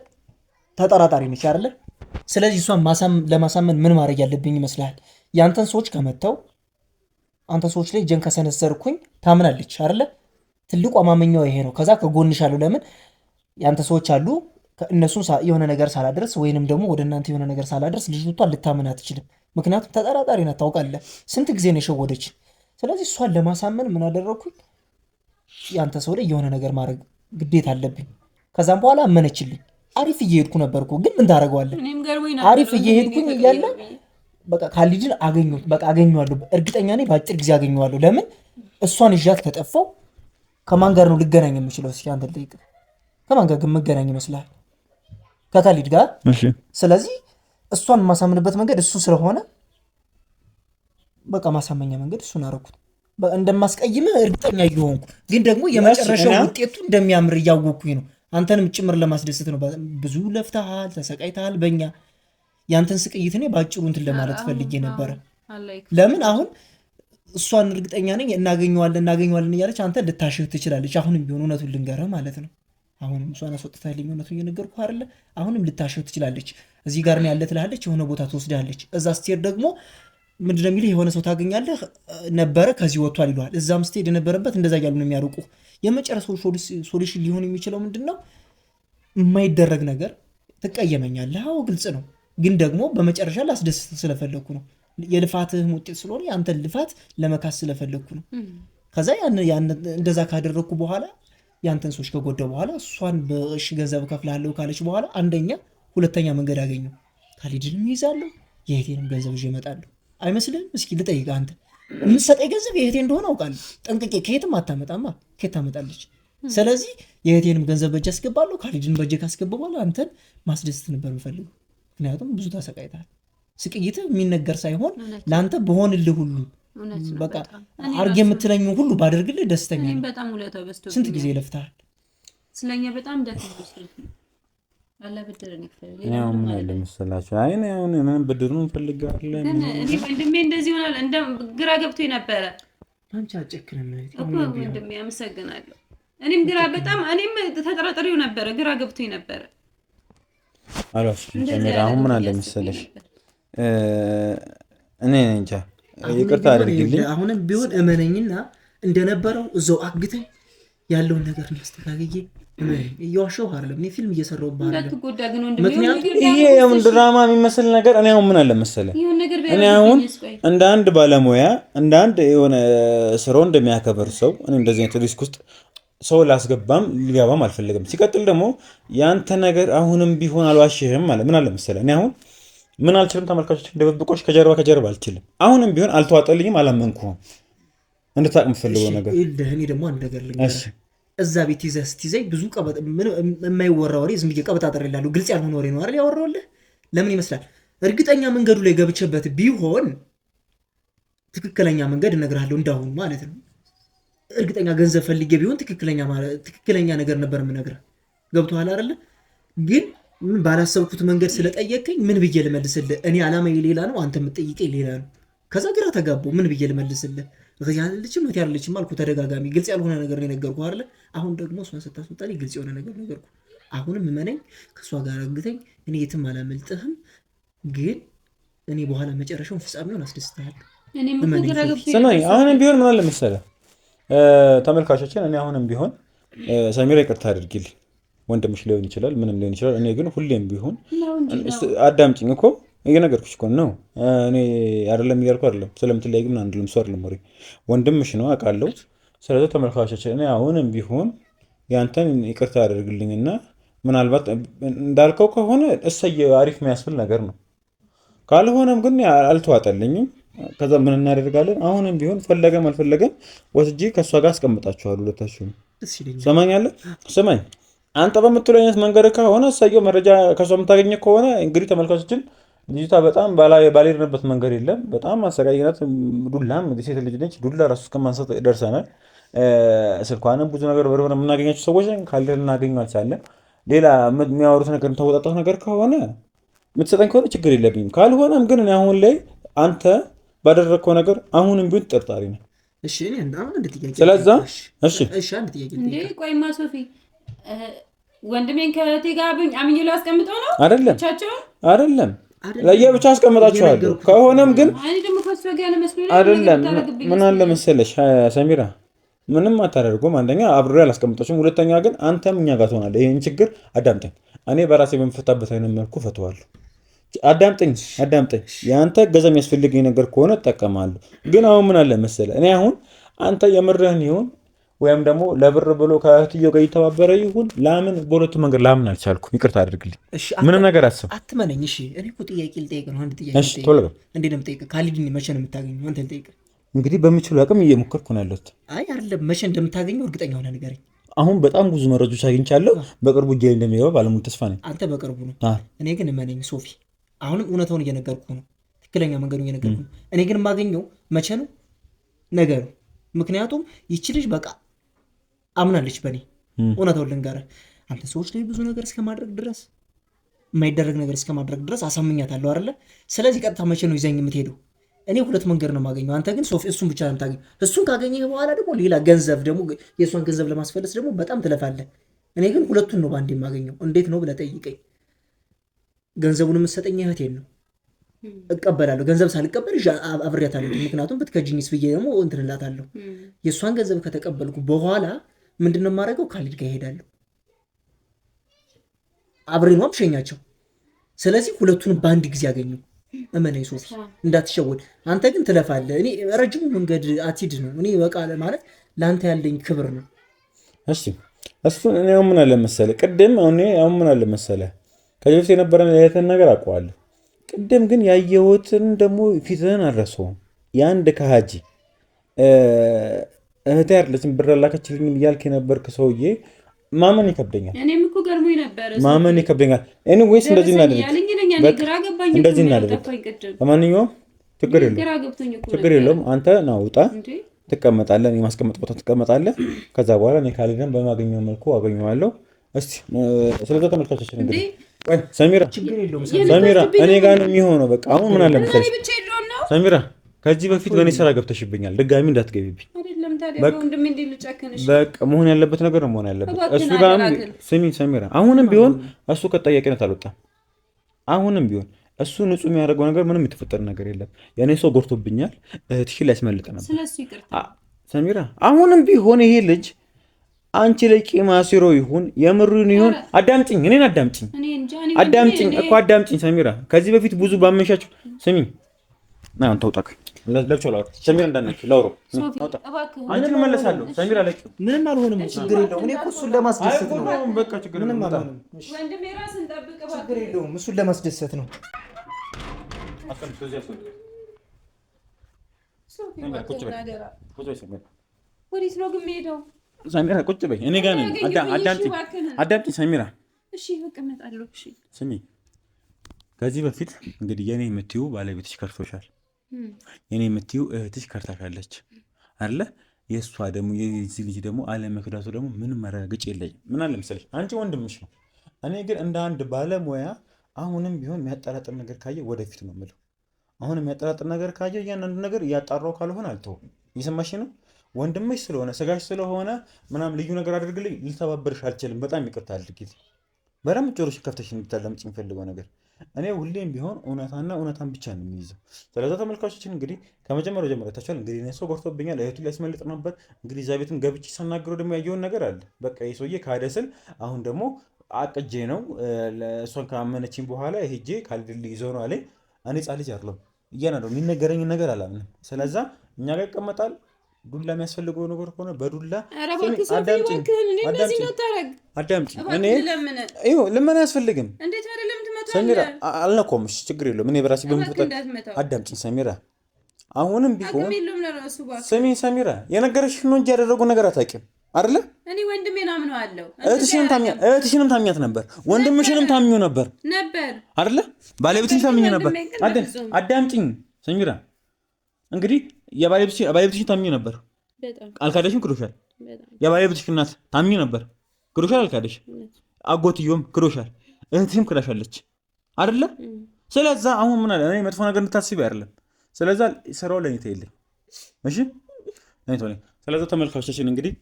ተጠራጣሪ ነች አይደለ? ስለዚህ እሷን ለማሳመን ምን ማድረግ ያለብኝ ይመስልሃል? ያንተን ሰዎች ከመተው አንተ ሰዎች ላይ እጄን ከሰነዘርኩኝ ታምናለች አይደለ? ትልቁ ማመኛው ይሄ ነው። ከዛ ከጎንሻለሁ። ለምን ያንተ ሰዎች አሉ እነሱን የሆነ ነገር ሳላደርስ ወይንም ደግሞ ወደ እናንተ የሆነ ነገር ሳላደርስ ልጅቷን ልታምን አትችልም። ምክንያቱም ተጠራጣሪ ናት። ታውቃለህ ስንት ጊዜ ነው የሸወደች። ስለዚህ እሷን ለማሳመን ምን አደረግኩኝ? ያንተ ሰው ላይ የሆነ ነገር ማድረግ ግዴታ አለብኝ። ከዛም በኋላ አመነችልኝ። አሪፍ እየሄድኩ ነበርኩ፣ ግን ምን ታደርገዋለህ? አሪፍ እየሄድኩኝ እያለ በቃ ካሊድን አገኘሁት። በቃ አገኘዋለሁ፣ እርግጠኛ ነኝ በአጭር ጊዜ አገኘዋለሁ። ለምን እሷን ይዣት ከጠፋው ከማን ጋር ነው ልገናኝ የምችለው? እስኪ አንተ ልጠይቅ። ከማን ጋር ግን መገናኝ ይመስልሃል? ከካሊድ ጋር። ስለዚህ እሷን የማሳምንበት መንገድ እሱ ስለሆነ በቃ ማሳመኛ መንገድ እሱን አደረኩት። እንደማስቀይምህ እርግጠኛ እየሆንኩ ግን ደግሞ የመጨረሻው ውጤቱ እንደሚያምር እያወቅኩኝ ነው። አንተንም ጭምር ለማስደሰት ነው። ብዙ ለፍተሃል፣ ተሰቃይተሃል በእኛ ያንተን ስቅይት እኔ በአጭሩ እንትን ለማለት ፈልጌ ነበረ። ለምን አሁን እሷን እርግጠኛ ነኝ እናገኘዋለን እያለች አንተ ልታሽህ ትችላለች። አሁንም ቢሆን እውነቱን ልንገርህ ማለት ነው። አሁንም እሷን አስወጥታልኝ እውነቱን እየነገርኩህ አይደለ? አሁንም ልታሽህ ትችላለች። እዚህ ጋር ነው ያለ ትልሃለች፣ የሆነ ቦታ ትወስዳለች። እዛ ስትሄድ ደግሞ ምንድነው የሚልህ? የሆነ ሰው ታገኛለህ ነበረ ከዚህ ወጥቷል ይለዋል። እዛም ስትሄድ የነበረበት እንደዛ እያሉ ነው የሚያርቁ። የመጨረሻው ሶሉሽን ሊሆን የሚችለው ምንድነው? የማይደረግ ነገር ትቀየመኛለህ። አዎ ግልጽ ነው፣ ግን ደግሞ በመጨረሻ ላስደስት ስለፈለግኩ ነው። የልፋትህም ውጤት ስለሆነ ያንተን ልፋት ለመካስ ስለፈለግኩ ነው። ከዛ እንደዛ ካደረግኩ በኋላ ያንተን ሰዎች ከጎዳው በኋላ እሷን በእሺ ገንዘብ ከፍላለሁ ካለች በኋላ ሁለተኛ መንገድ አገኘው። ካሊድንም ይይዛለሁ፣ የእህቴንም ገንዘብ ይዤ እመጣለሁ። አይመስልህም? እስኪ ልጠይቅ። አንተ የምትሰጠኝ ገንዘብ የእህቴ እንደሆነ አውቃለሁ ጠንቅቄ። ከየትም አታመጣማ፣ ከየት ታመጣለች? ስለዚህ የእህቴንም ገንዘብ በእጅ አስገባለሁ። ካሊድን በእጅ ካስገባ በኋላ አንተን ማስደሰት ነበር የምፈልገው። ምክንያቱም ብዙ ተሰቃይተሃል። ስቅይትህ የሚነገር ሳይሆን ለአንተ በሆንልህ ሁሉ በቃ አርግ የምትለኝ ሁሉ ባደርግልህ ደስተኛ ነኝ። ስንት ጊዜ ለፍተሃል ስለኛ። በጣም ደክሞኝ አላ ብድርን ይክፈል። ያው ምን አለ መሰላችሁ፣ አይ ነው አሁን ምን ብድሩን እንፈልጋለን። እኔ ወንድሜ እንደዚህ ሆናል እንደ ግራ ገብቶኝ ነበረ። አንቺ አጨክነም እኮ ወንድሜ አመሰግናለሁ። እኔም ተጠራጥሬው ነበረ፣ ግራ ገብቶኝ ነበረ። አላስ ጀመረ። አሁን ምን አለ መሰለሽ እኔ እንጃ ይቅርታ አድርግልኝ። አሁንም ቢሆን እመነኝና እንደነበረው እዛው አግተኝ ያለውን ነገር እናስተካክዬ እየዋሸሁ አይደለም። እኔ ፊልም እየሰራሁ ይሄ የምን ድራማ የሚመስል ነገር እኔ አሁን ምን አለ መሰለህ እኔ አሁን እንደ አንድ ባለሙያ እንደ አንድ የሆነ ስራው እንደሚያከብር ሰው እኔ እንደዚህ አይነት ሪስክ ውስጥ ሰው ላስገባም ሊገባም አልፈልግም። ሲቀጥል ደግሞ ያንተ ነገር አሁንም ቢሆን አልዋሽህም ማለት ምን አለ መሰለህ እኔ አሁን ምን አልችልም። ተመልካቾች እንደበብቆሽ ከጀርባ አልችልም። አሁንም ቢሆን አልተዋጠልኝም፣ አላመንኩህም። እንድታቅ የምፈልገው ነገር እኔ ደግሞ አንድ ነገር ልንገርህ። እዛ ቤት ይዘህ ስትይዘኝ ብዙ የማይወራ ወሬ ዝም ብዬ ቀበጣጠር ይላሉ። ግልጽ ያልሆነ ወሬ ነው አይደል ያወራሁልህ? ለምን ይመስላል? እርግጠኛ መንገዱ ላይ ገብቼበት ቢሆን ትክክለኛ መንገድ እነግርሃለሁ እንዳሁን ማለት ነው። እርግጠኛ ገንዘብ ፈልጌ ቢሆን ትክክለኛ ነገር ነበር የምነግርህ። ገብቶሃል አይደለ? ግን ምን ባላሰብኩት መንገድ ስለጠየቀኝ ምን ብዬ ልመልስልህ? እኔ ዓላማዬ ሌላ ነው፣ አንተ የምትጠይቀኝ ሌላ ነው። ከዛ ግራ ተጋባሁ። ምን ብዬ ልመልስልህ? ያለችም ነው ያለችም አልኩ። ተደጋጋሚ ግልጽ ያልሆነ ነገር ነው የነገርኩህ አይደለ? አሁን ደግሞ እሷን ስታስወጣልኝ ግልጽ የሆነ ነገር ነገርኩህ። አሁንም እመነኝ፣ ከእሷ ጋር አግተኝ፣ እኔ የትም አላመልጥህም። ግን እኔ በኋላ መጨረሻውን ፍጻሜውን አስደስተሃለሁ። ስማኝ፣ አሁንም ቢሆን ምን አለ መሰለህ ተመልካቾችን፣ እኔ አሁንም ቢሆን ሰሚራ ይቅርታ አድርጊልኝ። ወንድምሽ ሊሆን ይችላል፣ ምንም ሊሆን ይችላል። እኔ ግን ሁሌም ቢሆን አዳምጪኝ እኮ እየነገርኩሽ እኮ ነው። እኔ አይደለም እያልኩ አይደለም፣ ስለምትለያይ ግን አንድ ልምሱ አይደለም ወሬ ወንድምሽ ነው አውቃለሁ። ስለዚህ ተመልካቾች እኔ አሁንም ቢሆን ያንተን ይቅርታ አድርግልኝና ምናልባት እንዳልከው ከሆነ እሰየ አሪፍ የሚያስብል ነገር ነው። ካልሆነም ግን አልተዋጠልኝም። ከዛ ምን እናደርጋለን? አሁንም ቢሆን ፈለገም አልፈለገም ወስጄ ከእሷ ጋር አስቀምጣችኋለሁ ሁለታችሁም። ሰማኛለህ? ስማኝ፣ አንተ በምትለው አይነት መንገድ ከሆነ እሰየው። መረጃ ከእሷ የምታገኘ ከሆነ እንግዲህ ተመልካቾችን ልጅቷ በጣም ባልሄድንበት መንገድ የለም። በጣም አሰቃይናት። ዱላም ሴት ልጅ ነች። ዱላ ራሱ እስከማንሳት ደርሰናል። ስልኳንም ብዙ ነገር በርበረ የምናገኛቸው ሰዎች ካለ ልናገኙ አልቻለም። ሌላ የሚያወሩት ነገር ተወጣጣት ነገር ከሆነ የምትሰጠኝ ከሆነ ችግር የለብኝም። ካልሆነም ግን እኔ አሁን ላይ አንተ ባደረግከው ነገር አሁንም ቢሆን ተጠርጣሪ ነው። እሺ እኔ አንድ ጥያቄ ስለዛ እሺ አንድ ጥያቄ እንዴ ቆይማ ሶፊ ወንድሜን ከቴ ጋር አምኜ ላስቀምጠው ነው አይደለም? አይደለም ለየብቻ አስቀምጣችኋለሁ። ከሆነም ግን አይ ደግሞ ከስፈጋ ያለ መስሎኝ አይደለም። ምን አለ መሰለሽ ሰሚራ ምንም አታደርጉም። አንደኛ አብሬ አላስቀምጣችሁም። ሁለተኛ ግን አንተም እኛ ጋር ትሆናለህ። ይሄን ችግር አዳምጠኝ። እኔ በራሴ በምፈታበት አይነት መልኩ ፈተዋለሁ። አዳምጠኝ። የአንተ ገዛ የሚያስፈልገኝ ነገር ከሆነ እጠቀማለሁ። ግን አሁን ምን አለ መሰለህ እኔ አሁን አንተ የምርህን ይሁን ወይም ደግሞ ለብር ብሎ ከእህትየው ጋር እየተባበረ ይሁን ላምን በሁለቱ መንገድ ላምን አልቻልኩም። ይቅርታ አድርግልኝ። ምንም ነገር አስብ አትመነኝ። እሺ እኔ እኮ ጥያቄ ልጠይቅ ነው። አንድ ጥያቄ እሺ ቶሎ በል። እንዴት ነው የምጠይቅህ? ካሊድን መቼ ነው የምታገኘው? አንተ ልጠይቅ። እንግዲህ በምችሉ አቅም እየሞከርኩ ነው ያለሁት። አይ አይደለም፣ መቼ እንደምታገኘው እርግጠኛ ሆነህ ንገረኝ። አሁን በጣም ብዙ መረጃዎች አግኝቻለሁ። በቅርቡ እጄ እንደሚገባ ባለሙሉ ተስፋ ነኝ። አንተ በቅርቡ ነው። እኔ ግን እመነኝ ሶፊ፣ አሁንም እውነታውን እየነገርኩ ነው። ትክክለኛ መንገዱን እየነገርኩ ነው። እኔ ግን የማገኘው መቼ ነው? ነገ ነው። ምክንያቱም ይቺ ልጅ በቃ አምናለች በእኔ። እውነታውን ልንገርህ፣ አንተ ሰዎች ላይ ብዙ ነገር እስከማድረግ ድረስ የማይደረግ ነገር እስከማድረግ ድረስ አሳምኛታለሁ አይደለ? ስለዚህ ቀጥታ መቼ ነው ይዘኝ የምትሄደው? እኔ ሁለት መንገድ ነው የማገኘው። አንተ ግን ሶፊ እሱን ብቻ ነው የምታገኘው። እሱን ካገኘህ በኋላ ደግሞ ሌላ ገንዘብ ደግሞ የእሷን ገንዘብ ለማስፈለስ ደግሞ በጣም ትለፋለህ። እኔ ግን ሁለቱን ነው በአንድ የማገኘው። እንዴት ነው ብለህ ጠይቀኝ። ገንዘቡን የምትሰጠኝ እህቴን ነው፣ እቀበላለሁ። ገንዘብ ሳልቀበል አብሬያታለሁ። ምክንያቱም ብትከጂኝስ ብዬ ደግሞ እንትን እላታለሁ። የእሷን ገንዘብ ከተቀበልኩ በኋላ ምንድን ነው የማደርገው? ካሊድ ጋር እሄዳለሁ። አብሬ ነው አምሸኛቸው። ስለዚህ ሁለቱንም በአንድ ጊዜ ያገኘው። እመነኝ ሶፊ፣ እንዳትሸወድ። አንተ ግን ትለፋለህ። እኔ ረጅሙ መንገድ አትሂድ ነው። እኔ በቃ ማለት ለአንተ ያለኝ ክብር ነው። እሺ እሱን እኔ ምን አለ መሰለህ ቅድም አሁን ምን አለ መሰለህ ከዚህ በፊት የነበረን ያየትን ነገር አውቀዋለሁ። ቅድም ግን ያየሁትን ደግሞ ፊትህን አልረሳውም። የአንድ ከሃጂ እህቴ አይደለችም ብር ላከችልኝ እያልክ የነበርክ ሰውዬ ማመን ይከብደኛል። እኔም እኮ ገርሞኝ ነበር። ማመን ይከብደኛል። ኤኒዌይስ እንደዚህ እናደርግ። እንደዚህ እናደርግ። ለማንኛውም ችግር የለውም። አንተ ና ውጣ፣ ትቀመጣለህ። እኔ ማስቀመጥ ቦታ ትቀመጣለህ። ከዛ በኋላ እኔ ካሊድን በማገኘው መልኩ አገኘዋለሁ። እስቲ ስለዛ ተመልካቾችን እንግዲህ ወይ ሰሚራ እኔ ጋር ነው የሚሆነው። በቃ አሁን ምን አለ መሰለሽ ሰሚራ ከዚህ በፊት በእኔ ስራ ገብተሽብኛል። ድጋሚ እንዳትገቢብኝ። በቃ መሆን ያለበት ነገር ነው መሆን ያለበት። እሱ ጋር ስሚ ሰሚራ፣ አሁንም ቢሆን እሱ ከተጠያቂነት አልወጣም። አሁንም ቢሆን እሱ ንጹህ የሚያደርገው ነገር ምንም የተፈጠረ ነገር የለም። የእኔ ሰው ጎርቶብኛል። እህትሽን ሊያስመልጥ ነበር ሰሚራ። አሁንም ቢሆን ይሄ ልጅ አንቺ ላይ ቂም አሲሮ ይሁን የምሩን ይሁን አዳምጪኝ፣ እኔን አዳምጪኝ እኮ አዳምጪኝ ሰሚራ። ከዚህ በፊት ብዙ ባመሻችሁ ስሚ ና አንተ ውጣ። ለብቻው ላውራ ሰሚራ እንዳነክ ላውራ አንቺን መለሳለሁ ሰሚራ ለቂ ምንም አልሆንም። ችግር የለውም። እኔ እኮ እሱን ለማስደሰት ነው። በቃ ችግር ምንም አልሆንም። ወንድሜ ራስን ጠብቅ እባክህ። ችግር የለውም። እሱን ለማስደሰት ነው። ወዴት ነው ግን የምሄደው? ሰሚራ ቁጭ በይ፣ እኔ ጋር ነኝ። አዳምጪኝ ሰሚራ። እሺ እቀመጣለሁ። እሺ ስሚ፣ ከዚህ በፊት እንግዲህ የኔ የምትይው ባለቤትሽ ከርቶሻል፣ የኔ የምትይው እህትሽ ከርታሻለች አይደለ? የእሷ ደግሞ የዚህ ልጅ ደግሞ አለመክዳቱ ደግሞ ምንም መረጋገጥ የለኝም። ምን አለ መሰለሽ አንቺ ወንድምሽ ነው። እኔ ግን እንደ አንድ ባለሙያ አሁንም ቢሆን የሚያጠራጥር ነገር ካየ ወደፊት ነው የምለው። አሁን የሚያጠራጥር ነገር ካየ እያንዳንዱ ነገር እያጣራው ካልሆነ አልተውም። እየሰማሽ ነው? ወንድምሽ ስለሆነ ስጋሽ ስለሆነ ምናምን ልዩ ነገር አድርግልኝ ልተባበርሽ አልችልም። በጣም ይቅርታ አድርጊልኝ። በደምብ ጆሮሽ ከፍተሽ እንድታዳምጪ የምፈልገው ነገር እኔ ሁሌም ቢሆን እውነታን ብቻ ነው የሚይዘው። ስለዚህ ተመልካቾችን እንግዲህ ከመጀመሪያው ጀምሮ ታቻል እንግዲህ እኔ ሰው ጎርቶብኛል፣ እህቱ ሊያስመልጥ ነበር። እንግዲህ እዛ ቤትም ገብቼ ሳናግረው ደግሞ ያየውን ነገር አለ። በቃ ይሄ ሰውዬ ካደ ስል አሁን ደግሞ አቅጄ ነው እሷን ካመነችኝ በኋላ ሄጄ ካልድል ይዘው ነው አለኝ። እኔ ጻ ልጅ አይደለም እያናደው የሚነገረኝን ነገር አላምንም። ስለዛ እኛ ጋር ይቀመጣል። ዱላ የሚያስፈልገው ነገር ከሆነ በዱላ አዳምጪኝ። እኔ ልመና አያስፈልግም ሰሚራ፣ አልነኮምሽ፣ ችግር የለውም። እኔ በራሴ በምፈጠር አዳምጪኝ ሰሚራ። አሁንም ቢሆን ስሚ ሰሚራ፣ የነገረሽን ነው እንጂ ያደረገው ነገር አታውቂም አይደለ? እኔ ወንድሜን አምነዋለሁ። እህትሽንም ታምኛት ነበር፣ ወንድምሽንም ታምኙ ነበር አይደለ? ባለቤትሽ ታምኙ ነበር። አዳምጪኝ ሰሚራ፣ እንግዲህ የባለቤትሽን ታምኙ ነበር፣ አልካደሽም፣ ክዶሻል። የባለቤትሽ እናት ታምኙ ነበር፣ ክዶሻል፣ አልካደሽ። አጎትዮም ክዶሻል፣ እህትሽም ክዳሻለች አይደለ? ስለዛ አሁን ምን አለ እኔ መጥፎ ነገር እንድታስቢ አይደለም። ስለዛ ስራው ለኔ ተይልኝ፣ እሺ? ለኔ ተይልኝ። ስለዛ ተመልካቾቻችን እንግዲህ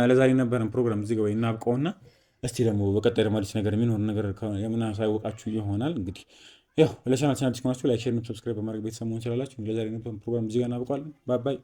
ለዛሬ ነበረን ፕሮግራም እዚህ ጋር እናብቀውና እስቲ ደግሞ በቀጣይ ደግሞ አዲስ ነገር የሚኖር ነገር የምናሳውቃችሁ ይሆናል። እንግዲህ ያው ለቻናል አዲስ ከሆናችሁ ላይክ፣ ሼር፣ ሰብስክራይብ በማድረግ ቤተሰብ መሆን ትችላላችሁ። ለዛሬ ነው ፕሮግራም እዚህ ጋር እናበቃለን። ባይ ባይ።